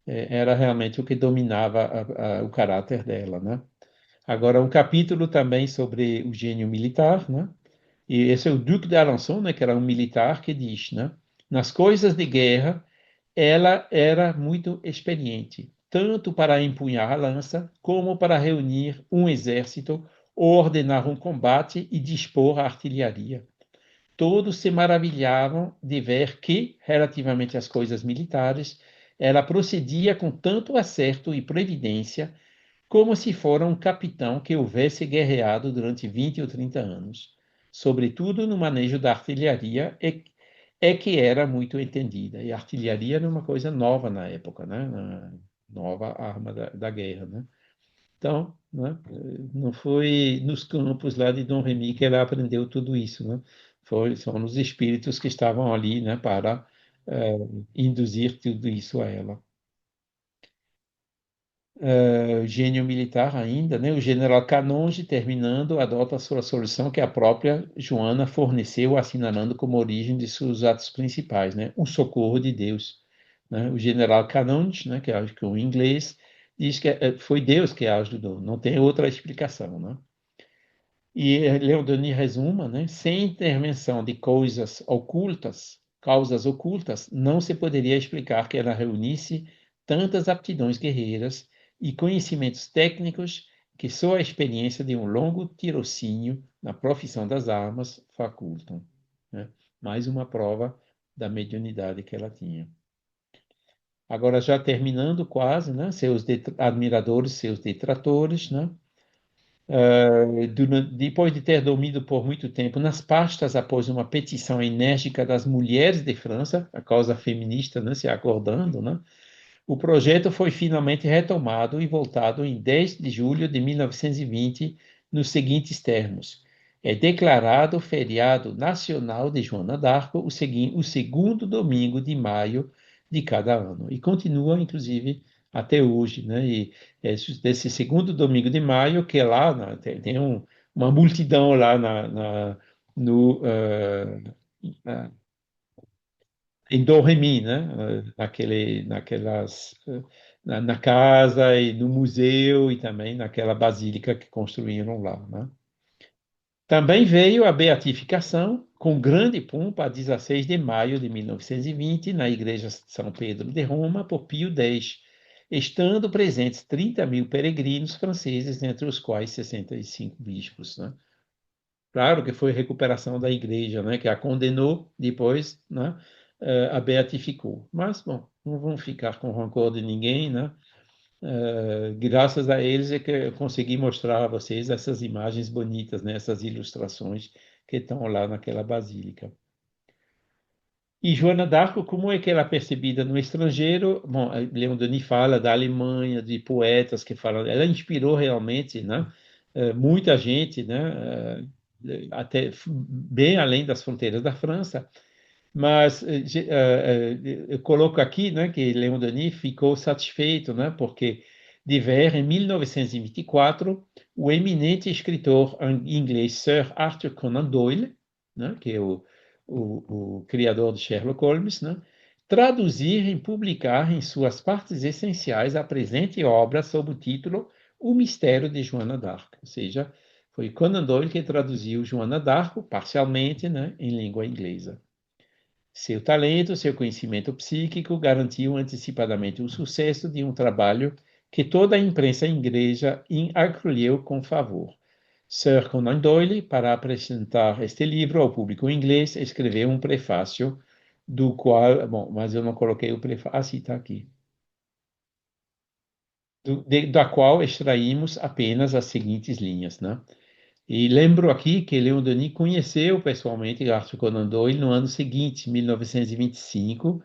Era realmente o que dominava o caráter dela, né? Agora, um capítulo também sobre o gênio militar, né? E esse é o Duque d'Alençon, né? Que era um militar que diz, né? Nas coisas de guerra, ela era muito experiente, tanto para empunhar a lança, como para reunir um exército, ordenar um combate e dispor a artilharia. Todos se maravilhavam de ver que, relativamente às coisas militares, ela procedia com tanto acerto e previdência, como se fora um capitão que houvesse guerreado durante 20 ou 30 anos. Sobretudo no manejo da artilharia, é que era muito entendida. E a artilharia era uma coisa nova na época, né? nova arma da guerra, né? Então, né, não foi nos campos lá de Dom Remy que ela aprendeu tudo isso, né? São os espíritos que estavam ali, né, para induzir tudo isso a ela. Gênio militar ainda, né? O general Canonge, terminando, adota a sua solução que a própria Joana forneceu, assinalando como origem de seus atos principais, né? O socorro de Deus, né? O general Canonge, né, que é o inglês, diz que foi Deus que a ajudou, não tem outra explicação, né? E Leon Denis resuma, né? Sem intervenção de causas ocultas, não se poderia explicar que ela reunisse tantas aptidões guerreiras e conhecimentos técnicos que só a experiência de um longo tirocínio na profissão das armas facultam, né? Mais uma prova da mediunidade que ela tinha. Agora, já terminando quase, né? Seus admiradores, seus detratores, né? Depois de ter dormido por muito tempo nas pastas após uma petição enérgica das mulheres de França, a causa feminista, né, se acordando, né, o projeto foi finalmente retomado e voltado em 10 de julho de 1920 nos seguintes termos: é declarado feriado nacional de Joana d'Arc o segundo domingo de maio de cada ano. E continua, inclusive, até hoje, né? E desse segundo domingo de maio, que é lá tem uma multidão lá no, em Do Re Mi, né? Na casa e no museu e também naquela basílica que construíram lá, né? Também veio a beatificação, com grande pompa, a 16 de maio de 1920, na Igreja de São Pedro de Roma, por Pio X, estando presentes 30 mil peregrinos franceses, entre os quais 65 bispos, né? Claro que foi recuperação da igreja, né, que a condenou, depois, né, a beatificou. Mas, bom, não vamos ficar com rancor de ninguém, né? Graças a eles é que eu consegui mostrar a vocês essas imagens bonitas, né, essas ilustrações que estão lá naquela basílica. E Joana d'Arc, como é que ela é percebida no estrangeiro? Bom, Leon Denis fala da Alemanha, de poetas que falam. Ela inspirou realmente, né, muita gente, né, até bem além das fronteiras da França. Mas eu coloco aqui, né, que Leon Denis ficou satisfeito, né, porque de ver em 1924 o eminente escritor inglês Sir Arthur Conan Doyle, né, que é o criador de Sherlock Holmes, né, traduzir e publicar em suas partes essenciais a presente obra sob o título O Mistério de Joana d'Arc. Ou seja, foi Conan Doyle que traduziu Joana d'Arc parcialmente, né, em língua inglesa. Seu talento, seu conhecimento psíquico garantiu antecipadamente o sucesso de um trabalho que toda a imprensa inglesa acolheu com favor. Sir Conan Doyle, para apresentar este livro ao público inglês, escreveu um prefácio do qual, bom, mas eu não coloquei o prefácio, ah, sim, está aqui, da qual extraímos apenas as seguintes linhas, né? E lembro aqui que Leon Denis conheceu pessoalmente Arthur Conan Doyle no ano seguinte, 1925,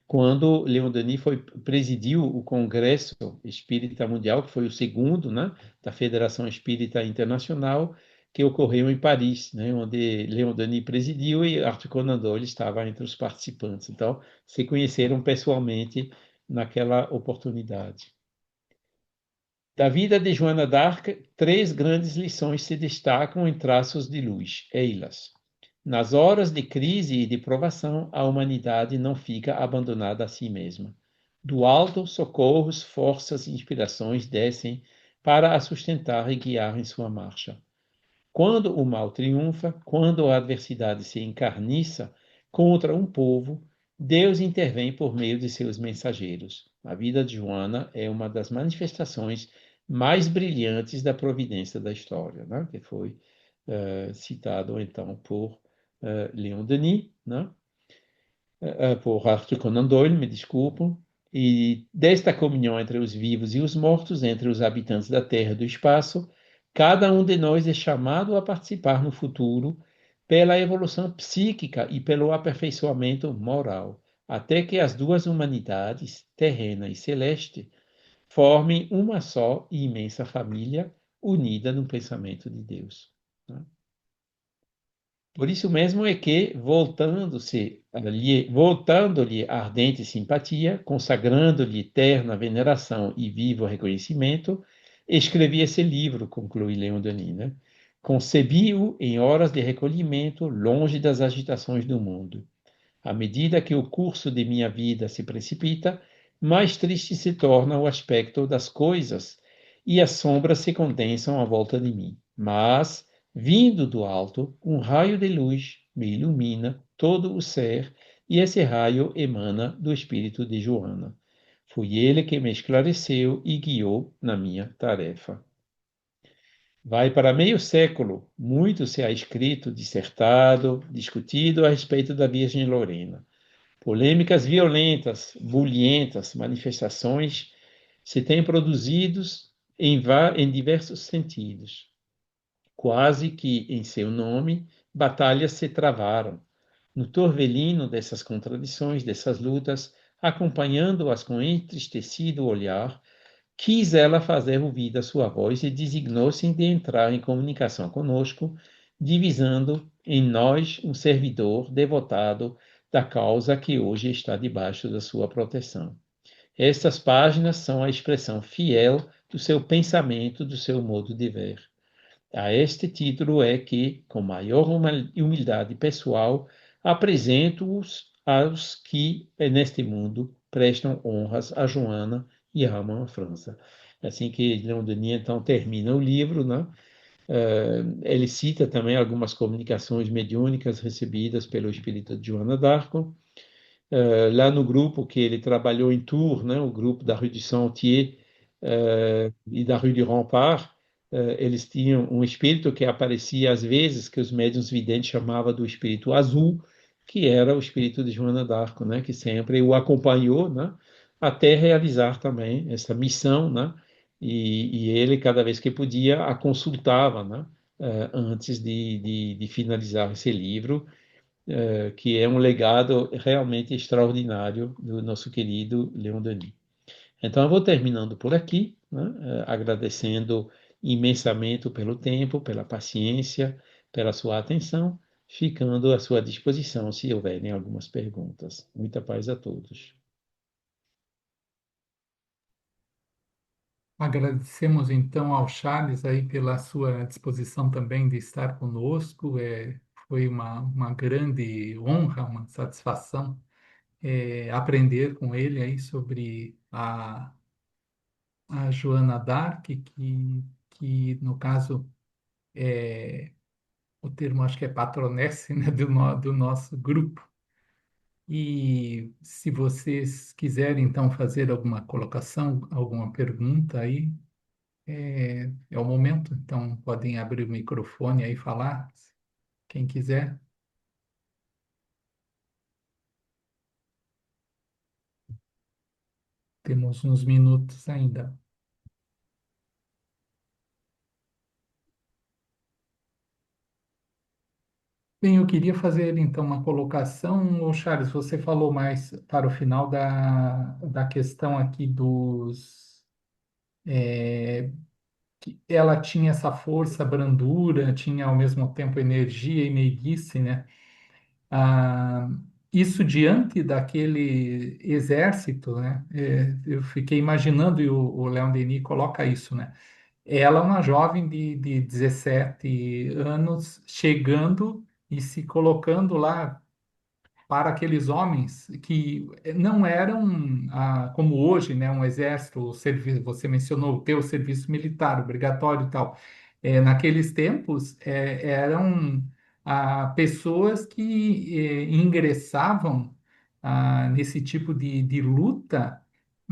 quando Leon Denis presidiu o Congresso Espírita Mundial, que foi o segundo, né, da Federação Espírita Internacional, que ocorreu em Paris, né, onde Leon Denis presidiu e Arthur Conan Doyle estava entre os participantes. Então, se conheceram pessoalmente naquela oportunidade. Da vida de Joana d'Arc, três grandes lições se destacam em traços de luz, elas. Nas horas de crise e de provação, a humanidade não fica abandonada a si mesma. Do alto, socorros, forças e inspirações descem para a sustentar e guiar em sua marcha. Quando o mal triunfa, quando a adversidade se encarniça contra um povo, Deus intervém por meio de seus mensageiros. A vida de Joana é uma das manifestações mais brilhantes da providência da história, né? Que foi citado então por Leon Denis, né? Por Arthur Conan Doyle, me desculpam, e desta comunhão entre os vivos e os mortos, entre os habitantes da Terra e do espaço, cada um de nós é chamado a participar no futuro pela evolução psíquica e pelo aperfeiçoamento moral, até que as duas humanidades, terrena e celeste, formem uma só e imensa família unida no pensamento de Deus. Né? Por isso mesmo é que, voltando-lhe ardente simpatia, consagrando-lhe eterna veneração e vivo reconhecimento, escrevi esse livro, conclui Leon Denis, né? Concebi-o em horas de recolhimento, longe das agitações do mundo. À medida que o curso de minha vida se precipita, mais triste se torna o aspecto das coisas e as sombras se condensam à volta de mim. Mas, vindo do alto, um raio de luz me ilumina todo o ser e esse raio emana do espírito de Joana. Foi ele que me esclareceu e guiou na minha tarefa. Vai para meio século, muito se há escrito, dissertado, discutido a respeito da Virgem Lorena. Polêmicas violentas, bulhentas, manifestações se têm produzidos em diversos sentidos. Quase que em seu nome, batalhas se travaram. No torvelino dessas contradições, dessas lutas, acompanhando-as com entristecido olhar, quis ela fazer ouvir a sua voz e designou-se de entrar em comunicação conosco, divisando em nós um servidor devotado da causa que hoje está debaixo da sua proteção. Estas páginas são a expressão fiel do seu pensamento, do seu modo de ver. A este título é que, com maior humildade pessoal, apresento-os aos que, neste mundo, prestam honras a Joana e amam a França. Assim que Leon Denis, então, termina o livro, né? Ele cita também algumas comunicações mediúnicas recebidas pelo espírito de Joana d'Arc, lá no grupo que ele trabalhou em Tours, né, o grupo da Rue du Sentier e da Rue du Rempart, eles tinham um espírito que aparecia às vezes, que os médiuns videntes chamavam do espírito azul, que era o espírito de Joana d'Arc, né, que sempre o acompanhou, né, até realizar também essa missão, né, e ele, cada vez que podia, a consultava, né, antes de finalizar esse livro, que é um legado realmente extraordinário do nosso querido Leon Denis. Então, eu vou terminando por aqui, né, agradecendo imensamente pelo tempo, pela paciência, pela sua atenção, ficando à sua disposição se houverem algumas perguntas. Muita paz a todos. Agradecemos então ao Charles aí pela sua disposição também de estar conosco. Foi uma grande honra, uma satisfação aprender com ele aí sobre a Joana d'Arc, que no caso o termo acho que é patronesse, né, do nosso grupo. E se vocês quiserem então fazer alguma colocação, alguma pergunta aí, é o momento. Então podem abrir o microfone aí e falar, quem quiser. Temos uns minutos ainda. Bem, eu queria fazer então uma colocação. Ô, Charles, você falou mais para o final da questão aqui que ela tinha essa força, brandura, tinha ao mesmo tempo energia e meiguice, né? Ah, isso diante daquele exército, né? Eu fiquei imaginando, e o Leon Denis coloca isso, né? Ela, é uma jovem de 17 anos, chegando e se colocando lá para aqueles homens que não eram, como hoje, né, um exército, o serviço, você mencionou o teu serviço militar obrigatório e tal. Naqueles tempos, eram pessoas que ingressavam nesse tipo de luta,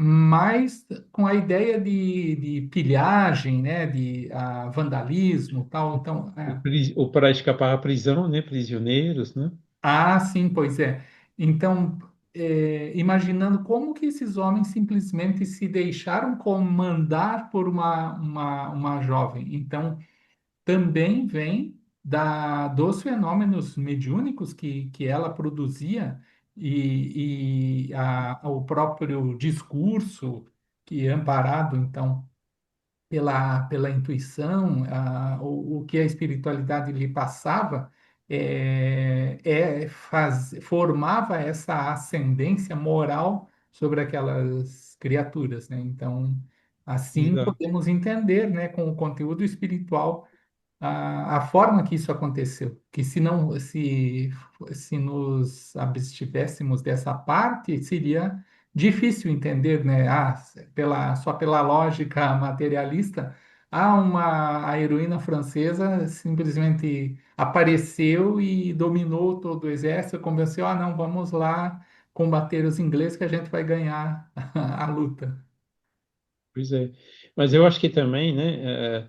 mas com a ideia de pilhagem, né, de vandalismo, tal. Então, Ou para escapar à prisão, né? Prisioneiros, né? sim, pois é. Então, imaginando como que esses homens simplesmente se deixaram comandar por uma jovem. Então, também vem dos fenômenos mediúnicos que ela produzia e o próprio discurso que amparado, então, pela intuição, o que a espiritualidade lhe passava, formava essa ascendência moral sobre aquelas criaturas, né? Então, assim Exato. podemos entender, né, com o conteúdo espiritual a forma que isso aconteceu, que se não se nos abstivéssemos dessa parte, seria difícil entender, né? Só pela lógica materialista, a heroína francesa simplesmente apareceu e dominou todo o exército, convenceu, não, vamos lá combater os ingleses que a gente vai ganhar a luta. Pois é. Mas eu acho que também, né,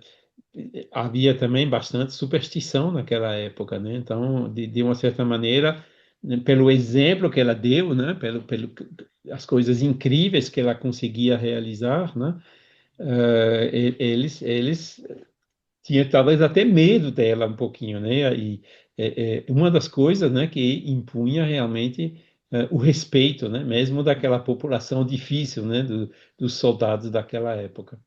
havia também bastante superstição naquela época, né? Então, de uma certa maneira, né, pelo exemplo que ela deu, né, as coisas incríveis que ela conseguia realizar, né, eles tinham talvez até medo dela um pouquinho, né? E uma das coisas, né, que impunha realmente o respeito, né, mesmo daquela população difícil, né, dos soldados daquela época.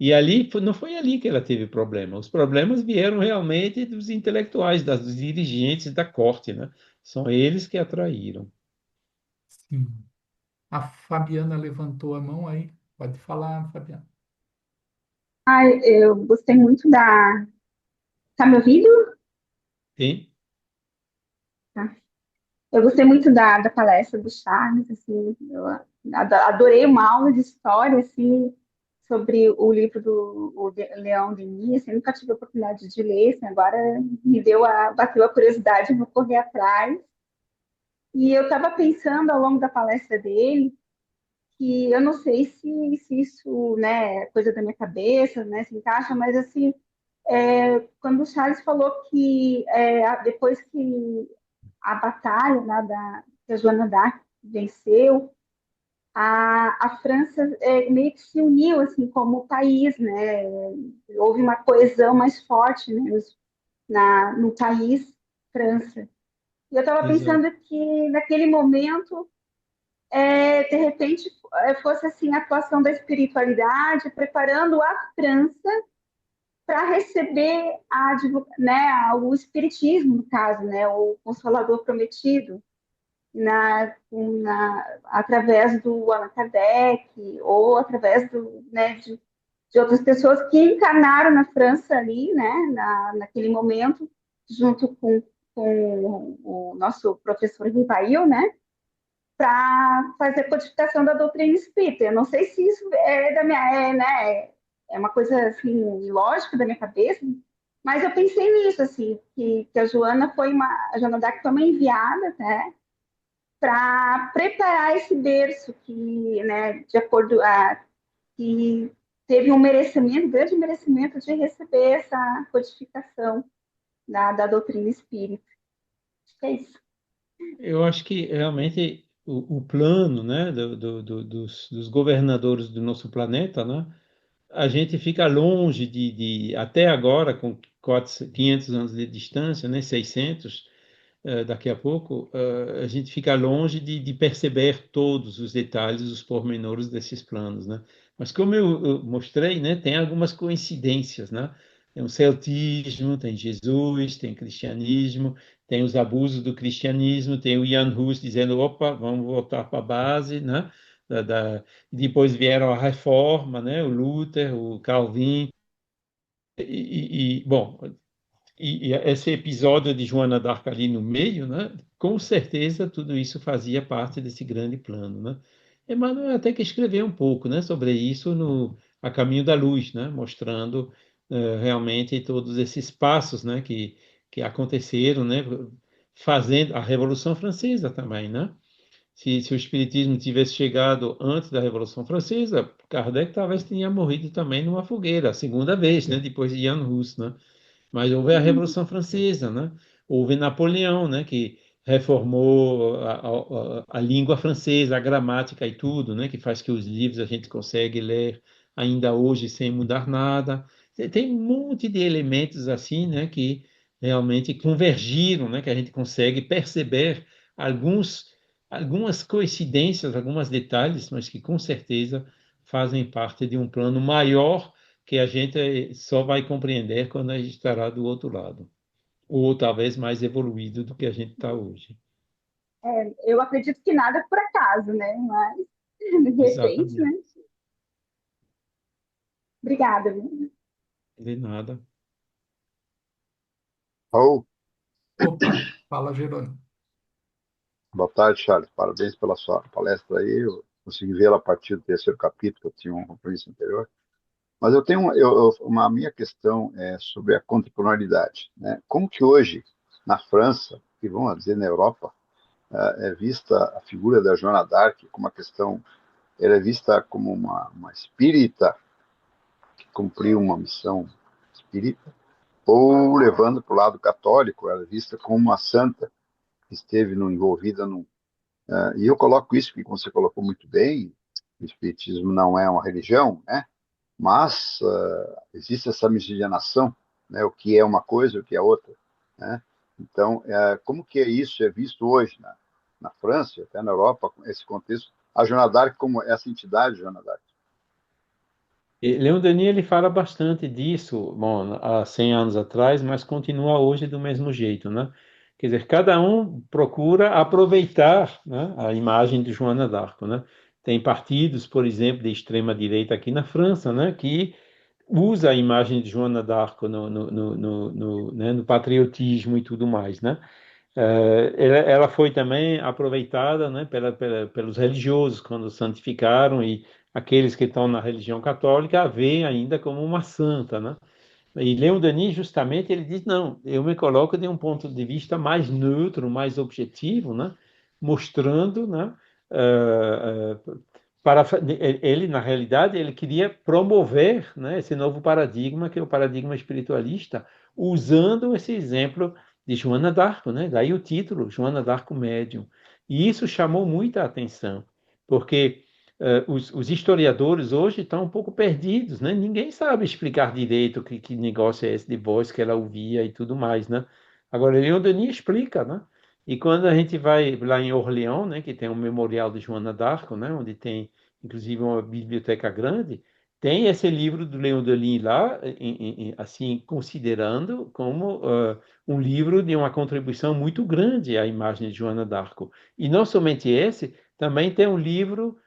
E ali, não foi ali que ela teve problema. Os problemas vieram realmente dos intelectuais, dos dirigentes da corte, né? São eles que atraíram. Sim. A Fabiana levantou a mão aí. Pode falar, Fabiana. Ai, eu gostei muito da. Tá me ouvindo? Sim, Tá. Eu gostei muito da palestra do Charles, assim, adorei uma aula de história, assim, sobre o livro do Leão Denis, assim, nunca tive a oportunidade de ler, assim, agora bateu a curiosidade, eu vou correr atrás. E eu estava pensando ao longo da palestra dele, que eu não sei se isso, né, é coisa da minha cabeça, né, se encaixa, mas assim, quando o Charles falou que depois que a batalha, né, que a Joana d'Arc venceu, a França meio que se uniu assim como país, né? Houve uma coesão mais forte, né, no país França. E eu estava exato. pensando que naquele momento, de repente, fosse assim a atuação da espiritualidade, preparando a França para receber o espiritismo, no caso, né, o Consolador Prometido, através do Allan Kardec ou através de outras pessoas que encarnaram na França ali, né, naquele momento, junto com o nosso professor Rivail, né, para fazer a codificação da doutrina espírita. Eu não sei se isso é uma coisa assim lógica da minha cabeça, mas eu pensei nisso assim, que a Joana d'Arc foi uma enviada, né, para preparar esse berço que, né, de acordo que teve um merecimento, um grande merecimento de receber essa codificação da doutrina espírita. Acho que é isso. Eu acho que realmente o plano, né, dos governadores do nosso planeta, né, a gente fica longe até agora, com 500 anos de distância, né, 600, daqui a pouco, a gente fica longe de perceber todos os detalhes, os pormenores desses planos, né? Mas como eu mostrei, né, tem algumas coincidências, né? Tem o celtismo, tem Jesus, tem cristianismo, tem os abusos do cristianismo, tem o Jan Hus dizendo, opa, vamos voltar para a base, né? Depois vieram a Reforma, né? O Luther, o Calvin, bom, e esse episódio de Joana d'Arc ali no meio, né? Com certeza tudo isso fazia parte desse grande plano, né? Emmanuel até que escreveu um pouco, né, sobre isso no A Caminho da Luz, né? Mostrando realmente todos esses passos, né, que aconteceram, né? Fazendo a Revolução Francesa também, né? Se o Espiritismo tivesse chegado antes da Revolução Francesa, Kardec talvez tenha morrido também numa fogueira, a segunda vez, né? Depois de Jan Hus, né? Mas houve a Revolução Francesa, né? Houve Napoleão, né? Que reformou a língua francesa, a gramática e tudo, né? Que faz que os livros a gente consegue ler ainda hoje sem mudar nada. Tem um monte de elementos assim, né? Que realmente convergiram, né? Que a gente consegue perceber algumas coincidências, alguns detalhes, mas que com certeza fazem parte de um plano maior que a gente só vai compreender quando a gente estará do outro lado, ou talvez mais evoluído do que a gente está hoje. Eu acredito que nada é por acaso, né? Mas, de repente, né? Exatamente. Obrigada, viu? De nada. Oh, Opa, fala, Jerônimo. boa tarde, Charles. Parabéns pela sua palestra aí. Eu consegui vê-la a partir do terceiro capítulo, que eu tinha um compromisso anterior. Mas eu tenho uma minha questão é sobre a contemporaneidade, né? Como que hoje, na França, e vamos dizer na Europa, é vista a figura da Joana d'Arc como uma questão, ela é vista como uma espírita que cumpriu uma missão espírita, ou levando para o lado católico, ela é vista como uma santa que esteve envolvida num. E eu coloco isso, que você colocou muito bem, o Espiritismo não é uma religião, né? Mas existe essa miscigenação, né? O que é uma coisa, o que é outra, né? Então, como que é isso é visto hoje na França, até na Europa, esse contexto, a Joana d'Arc como essa entidade Joana d'Arc? E Leon Denis ele fala bastante disso, bom, há 100 anos atrás, mas continua hoje do mesmo jeito, né? Quer dizer, cada um procura aproveitar, né, a imagem de Joana d'Arc, né? Tem partidos, por exemplo, de extrema direita aqui na França, né, que usa a imagem de Joana d'Arc né, no patriotismo e tudo mais, né? Ela foi também aproveitada, né, pelos religiosos quando santificaram e aqueles que estão na religião católica a veem ainda como uma santa, né? E Leon Denis justamente ele diz não, eu me coloco de um ponto de vista mais neutro, mais objetivo, né, mostrando, né, para ele na realidade ele queria promover, né, esse novo paradigma que é o paradigma espiritualista, usando esse exemplo de Joana d'Arc, né? Daí o título Joana d'Arc Médium. E isso chamou muita atenção, porque os historiadores hoje estão um pouco perdidos, né? Ninguém sabe explicar direito que negócio é esse de voz que ela ouvia e tudo mais, né? Agora, Leon Denis explica, né? E quando a gente vai lá em Orleans, né, que tem um memorial de Joana d'Arc, né, onde tem inclusive uma biblioteca grande, tem esse livro do Leon Denis lá, assim, considerando como um livro de uma contribuição muito grande à imagem de Joana d'Arc. E não somente esse, também tem um livro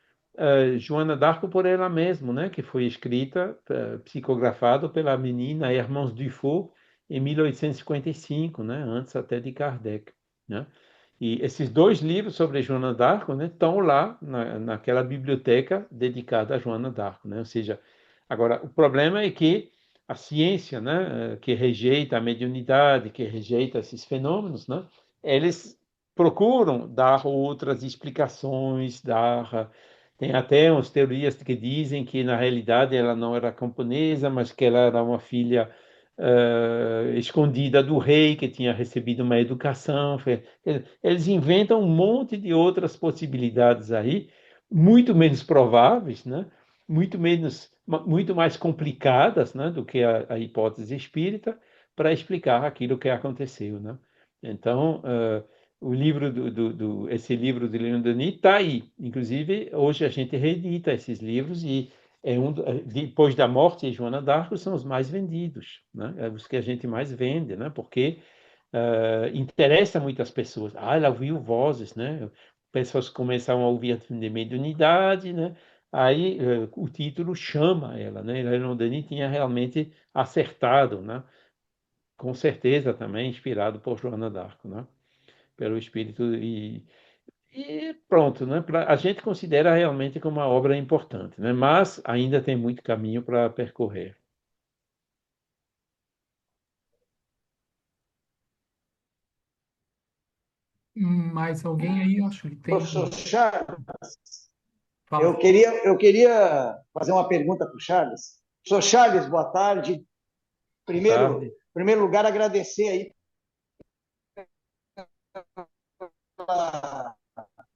Joana d'Arc por ela mesma, né, que foi escrita, psicografado pela menina Hermance Dufault em 1855, né, antes até de Kardec, né? E esses dois livros sobre Joana d'Arc, né, estão lá naquela biblioteca dedicada a Joana d'Arc, né? Ou seja, agora o problema é que a ciência, né, que rejeita a mediunidade, que rejeita esses fenômenos, né, eles procuram dar outras explicações, tem até umas teorias que dizem que na realidade ela não era camponesa, mas que ela era uma filha escondida do rei que tinha recebido uma educação. Eles inventam um monte de outras possibilidades aí, muito menos prováveis, né? Muito mais complicadas, né, do que a hipótese espírita, para explicar aquilo que aconteceu, né? Então, o livro esse livro de Leon Denis está aí. Inclusive, hoje a gente reedita esses livros e depois da morte de Joana d'Arc são os mais vendidos, né? É os que a gente mais vende, né? Porque interessa muitas pessoas. Ah, ela ouviu vozes, né? Pessoas começam a ouvir de mediunidade, né? Aí o título chama ela, né? Leon Denis tinha realmente acertado, né? Com certeza também inspirado por Joana d'Arc, né? Pelo espírito e pronto, né? A gente considera realmente como uma obra importante, né? Mas ainda tem muito caminho para percorrer. Mais alguém aí? Eu acho que Professor tem. Charles, Fala. eu queria fazer uma pergunta para o Charles. Professor Charles, boa tarde. Boa Primeiro, tarde. em primeiro lugar, agradecer aí pela,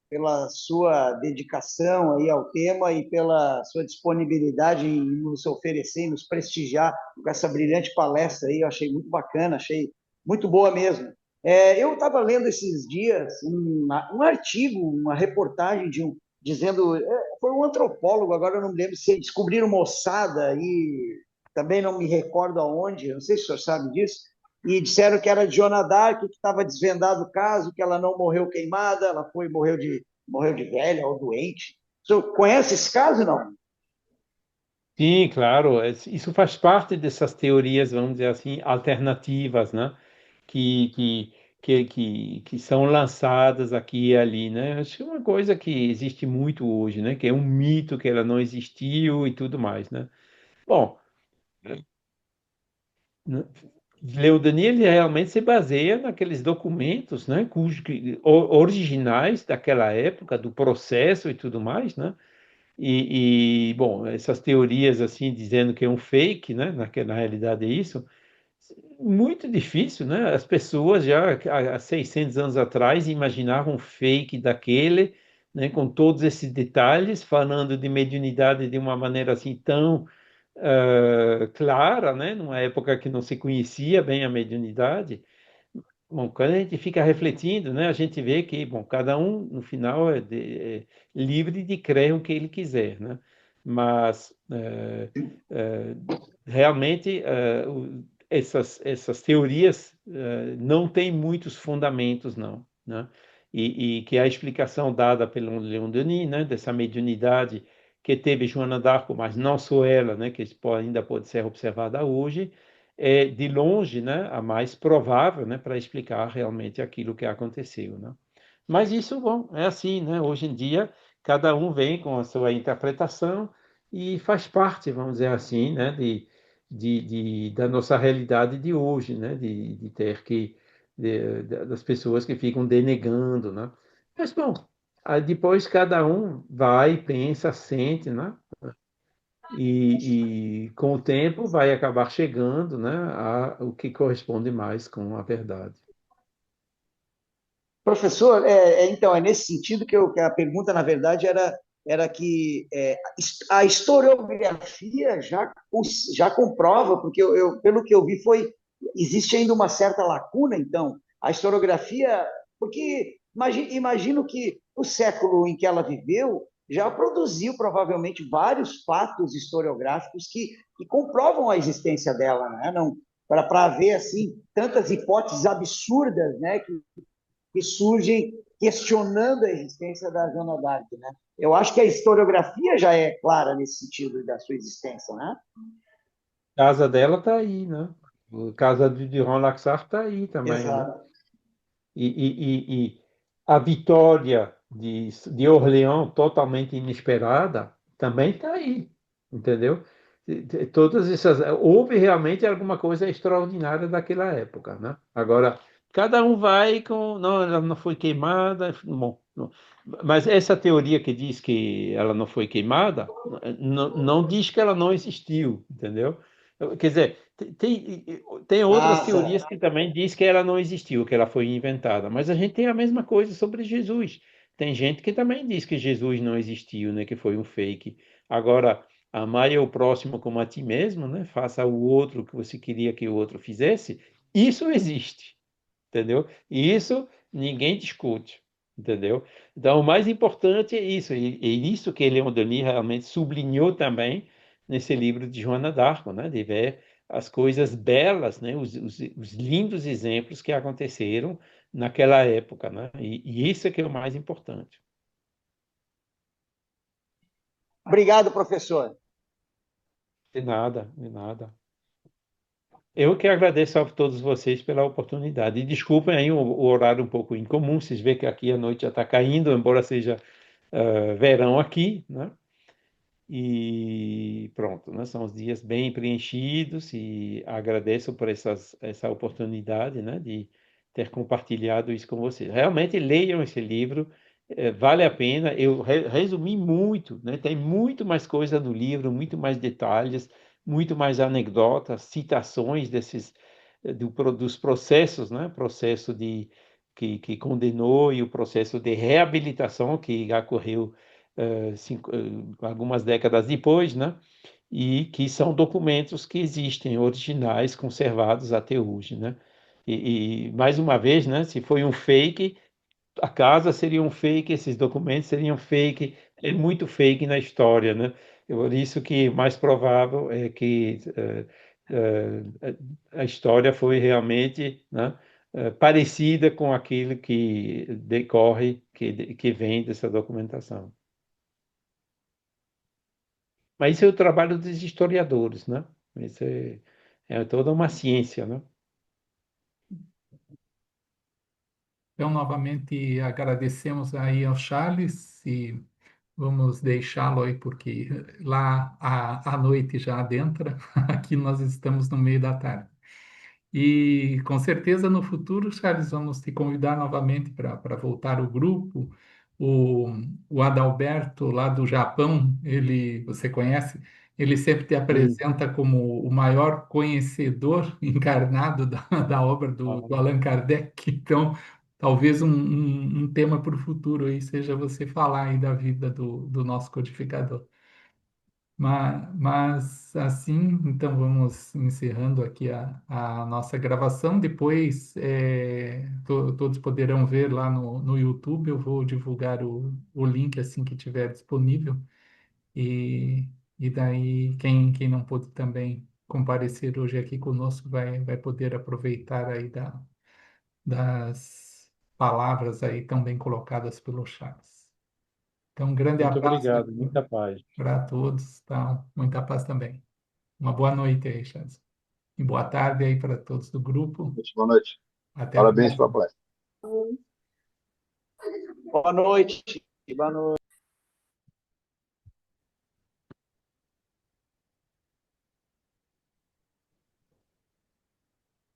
pela sua dedicação aí ao tema e pela sua disponibilidade em nos oferecer, em nos prestigiar com essa brilhante palestra aí. Eu achei muito bacana, achei muito boa mesmo. Eu estava lendo esses dias um artigo, uma reportagem dizendo, foi um antropólogo, agora eu não me lembro se descobriram uma ossada e também não me recordo aonde, não sei se o senhor sabe disso, e disseram que era de Joana d'Arc, que estava desvendado o caso, que ela não morreu queimada, ela morreu de velha ou doente. O senhor conhece esse caso, não? Sim, claro, isso faz parte dessas teorias, vamos dizer assim, alternativas, né? Que, que, que são lançadas aqui e ali, né? Acho que é uma coisa que existe muito hoje, né? Que é um mito que ela não existiu e tudo mais, né? Bom, né, Leodanis ele realmente se baseia naqueles documentos, né? Originais daquela época, do processo e tudo mais, né? Bom, essas teorias assim dizendo que é um fake, né? Na realidade é isso. Muito difícil, né? As pessoas já há 600 anos atrás imaginavam um fake daquele, né? Com todos esses detalhes, falando de mediunidade de uma maneira assim tão clara, né? Numa época que não se conhecia bem a mediunidade. Bom, quando a gente fica refletindo, né, a gente vê que, bom, cada um, no final, é livre de crer o que ele quiser, né? Mas, é, realmente, essas teorias não têm muitos fundamentos, não, né? E que a explicação dada pelo Leon Denis, né, dessa mediunidade que teve Joana d'Arc, mas não só ela, né, que ainda pode ser observada hoje, é de longe, né, a mais provável, né, para explicar realmente aquilo que aconteceu, né? Mas isso, bom, é assim, né? Hoje em dia, cada um vem com a sua interpretação e faz parte, vamos dizer assim, né, da nossa realidade de hoje, né, de ter que das pessoas que ficam denegando, né? Mas bom, aí depois cada um vai, pensa, sente, né? Com o tempo vai acabar chegando, né, a o que corresponde mais com a verdade. Professor, então, é nesse sentido que a pergunta, na verdade, era que a historiografia já comprova, porque pelo que eu vi, existe ainda uma certa lacuna, então, a historiografia, porque imagino que o século em que ela viveu já produziu provavelmente vários fatos historiográficos que comprovam a existência dela, né? Não, para haver assim tantas hipóteses absurdas, né, que surgem questionando a existência da Joana d'Arc, né? Eu acho que a historiografia já é clara nesse sentido da sua existência, né? A casa dela está aí, né? A casa de Durand Laxart está aí também, né? Exato. E a vitória de Orleans, totalmente inesperada, também está aí, entendeu? Todas essas, houve realmente alguma coisa extraordinária daquela época, né? Agora, cada um vai com, não, ela não foi queimada, bom, não. Mas essa teoria que diz que ela não foi queimada, não diz que ela não existiu, entendeu? Quer dizer, tem outras Ah, teorias certo. que também diz que ela não existiu, que ela foi inventada, mas a gente tem a mesma coisa sobre Jesus. Tem gente que também diz que Jesus não existiu, né, que foi um fake. Agora, amar o próximo como a ti mesmo, né, faça o outro o que você queria que o outro fizesse, isso existe, entendeu? E isso ninguém discute, entendeu? Então, o mais importante é isso, e isso que Leon Denis realmente sublinhou também nesse livro de Joana d'Arc, né, de ver as coisas belas, né, os lindos exemplos que aconteceram naquela época, né? E isso é que é o mais importante. Obrigado, professor. De nada, de nada. Eu que agradeço a todos vocês pela oportunidade. E desculpem aí o horário um pouco incomum, vocês veem que aqui a noite já está caindo, embora seja verão aqui, né? E pronto, né? São os dias bem preenchidos e agradeço por essa oportunidade, né? De ter compartilhado isso com vocês. Realmente leiam esse livro, vale a pena. Eu resumi muito, né? Tem muito mais coisa no livro, muito mais detalhes, muito mais anedotas, citações dos processos, né? Processo que condenou e o processo de reabilitação que ocorreu algumas décadas depois, né? E que são documentos que existem, originais, conservados até hoje, né? Mais uma vez, né? Se foi um fake, a casa seria um fake, esses documentos seriam fake, é muito fake na história, né? Por isso que mais provável é que a história foi realmente, né, parecida com aquilo que decorre, que vem dessa documentação. Mas isso é o trabalho dos historiadores, né? Isso é toda uma ciência, né? Então, novamente, agradecemos aí ao Charles e vamos deixá-lo aí, porque lá a noite já adentra, aqui nós estamos no meio da tarde. E com certeza no futuro, Charles, vamos te convidar novamente para voltar ao grupo. O, o Adalberto, lá do Japão, ele, você conhece, ele sempre te Sim. apresenta como o maior conhecedor encarnado da obra do Allan Kardec. Então, talvez um tema para o futuro aí seja você falar aí da vida do nosso codificador. Mas assim, então vamos encerrando aqui a nossa gravação. Depois todos poderão ver lá no YouTube. Eu vou divulgar o link assim que tiver disponível. E, e daí quem não pôde também comparecer hoje aqui conosco vai poder aproveitar aí das palavras aí tão bem colocadas pelo Charles. Então, um grande Muito abraço obrigado, muita paz. para todos, tá? Muita paz também. Uma boa noite aí, Charles. E boa tarde aí para todos do grupo. Boa noite. Até a Parabéns pela próxima. palestra. Boa noite. Boa noite.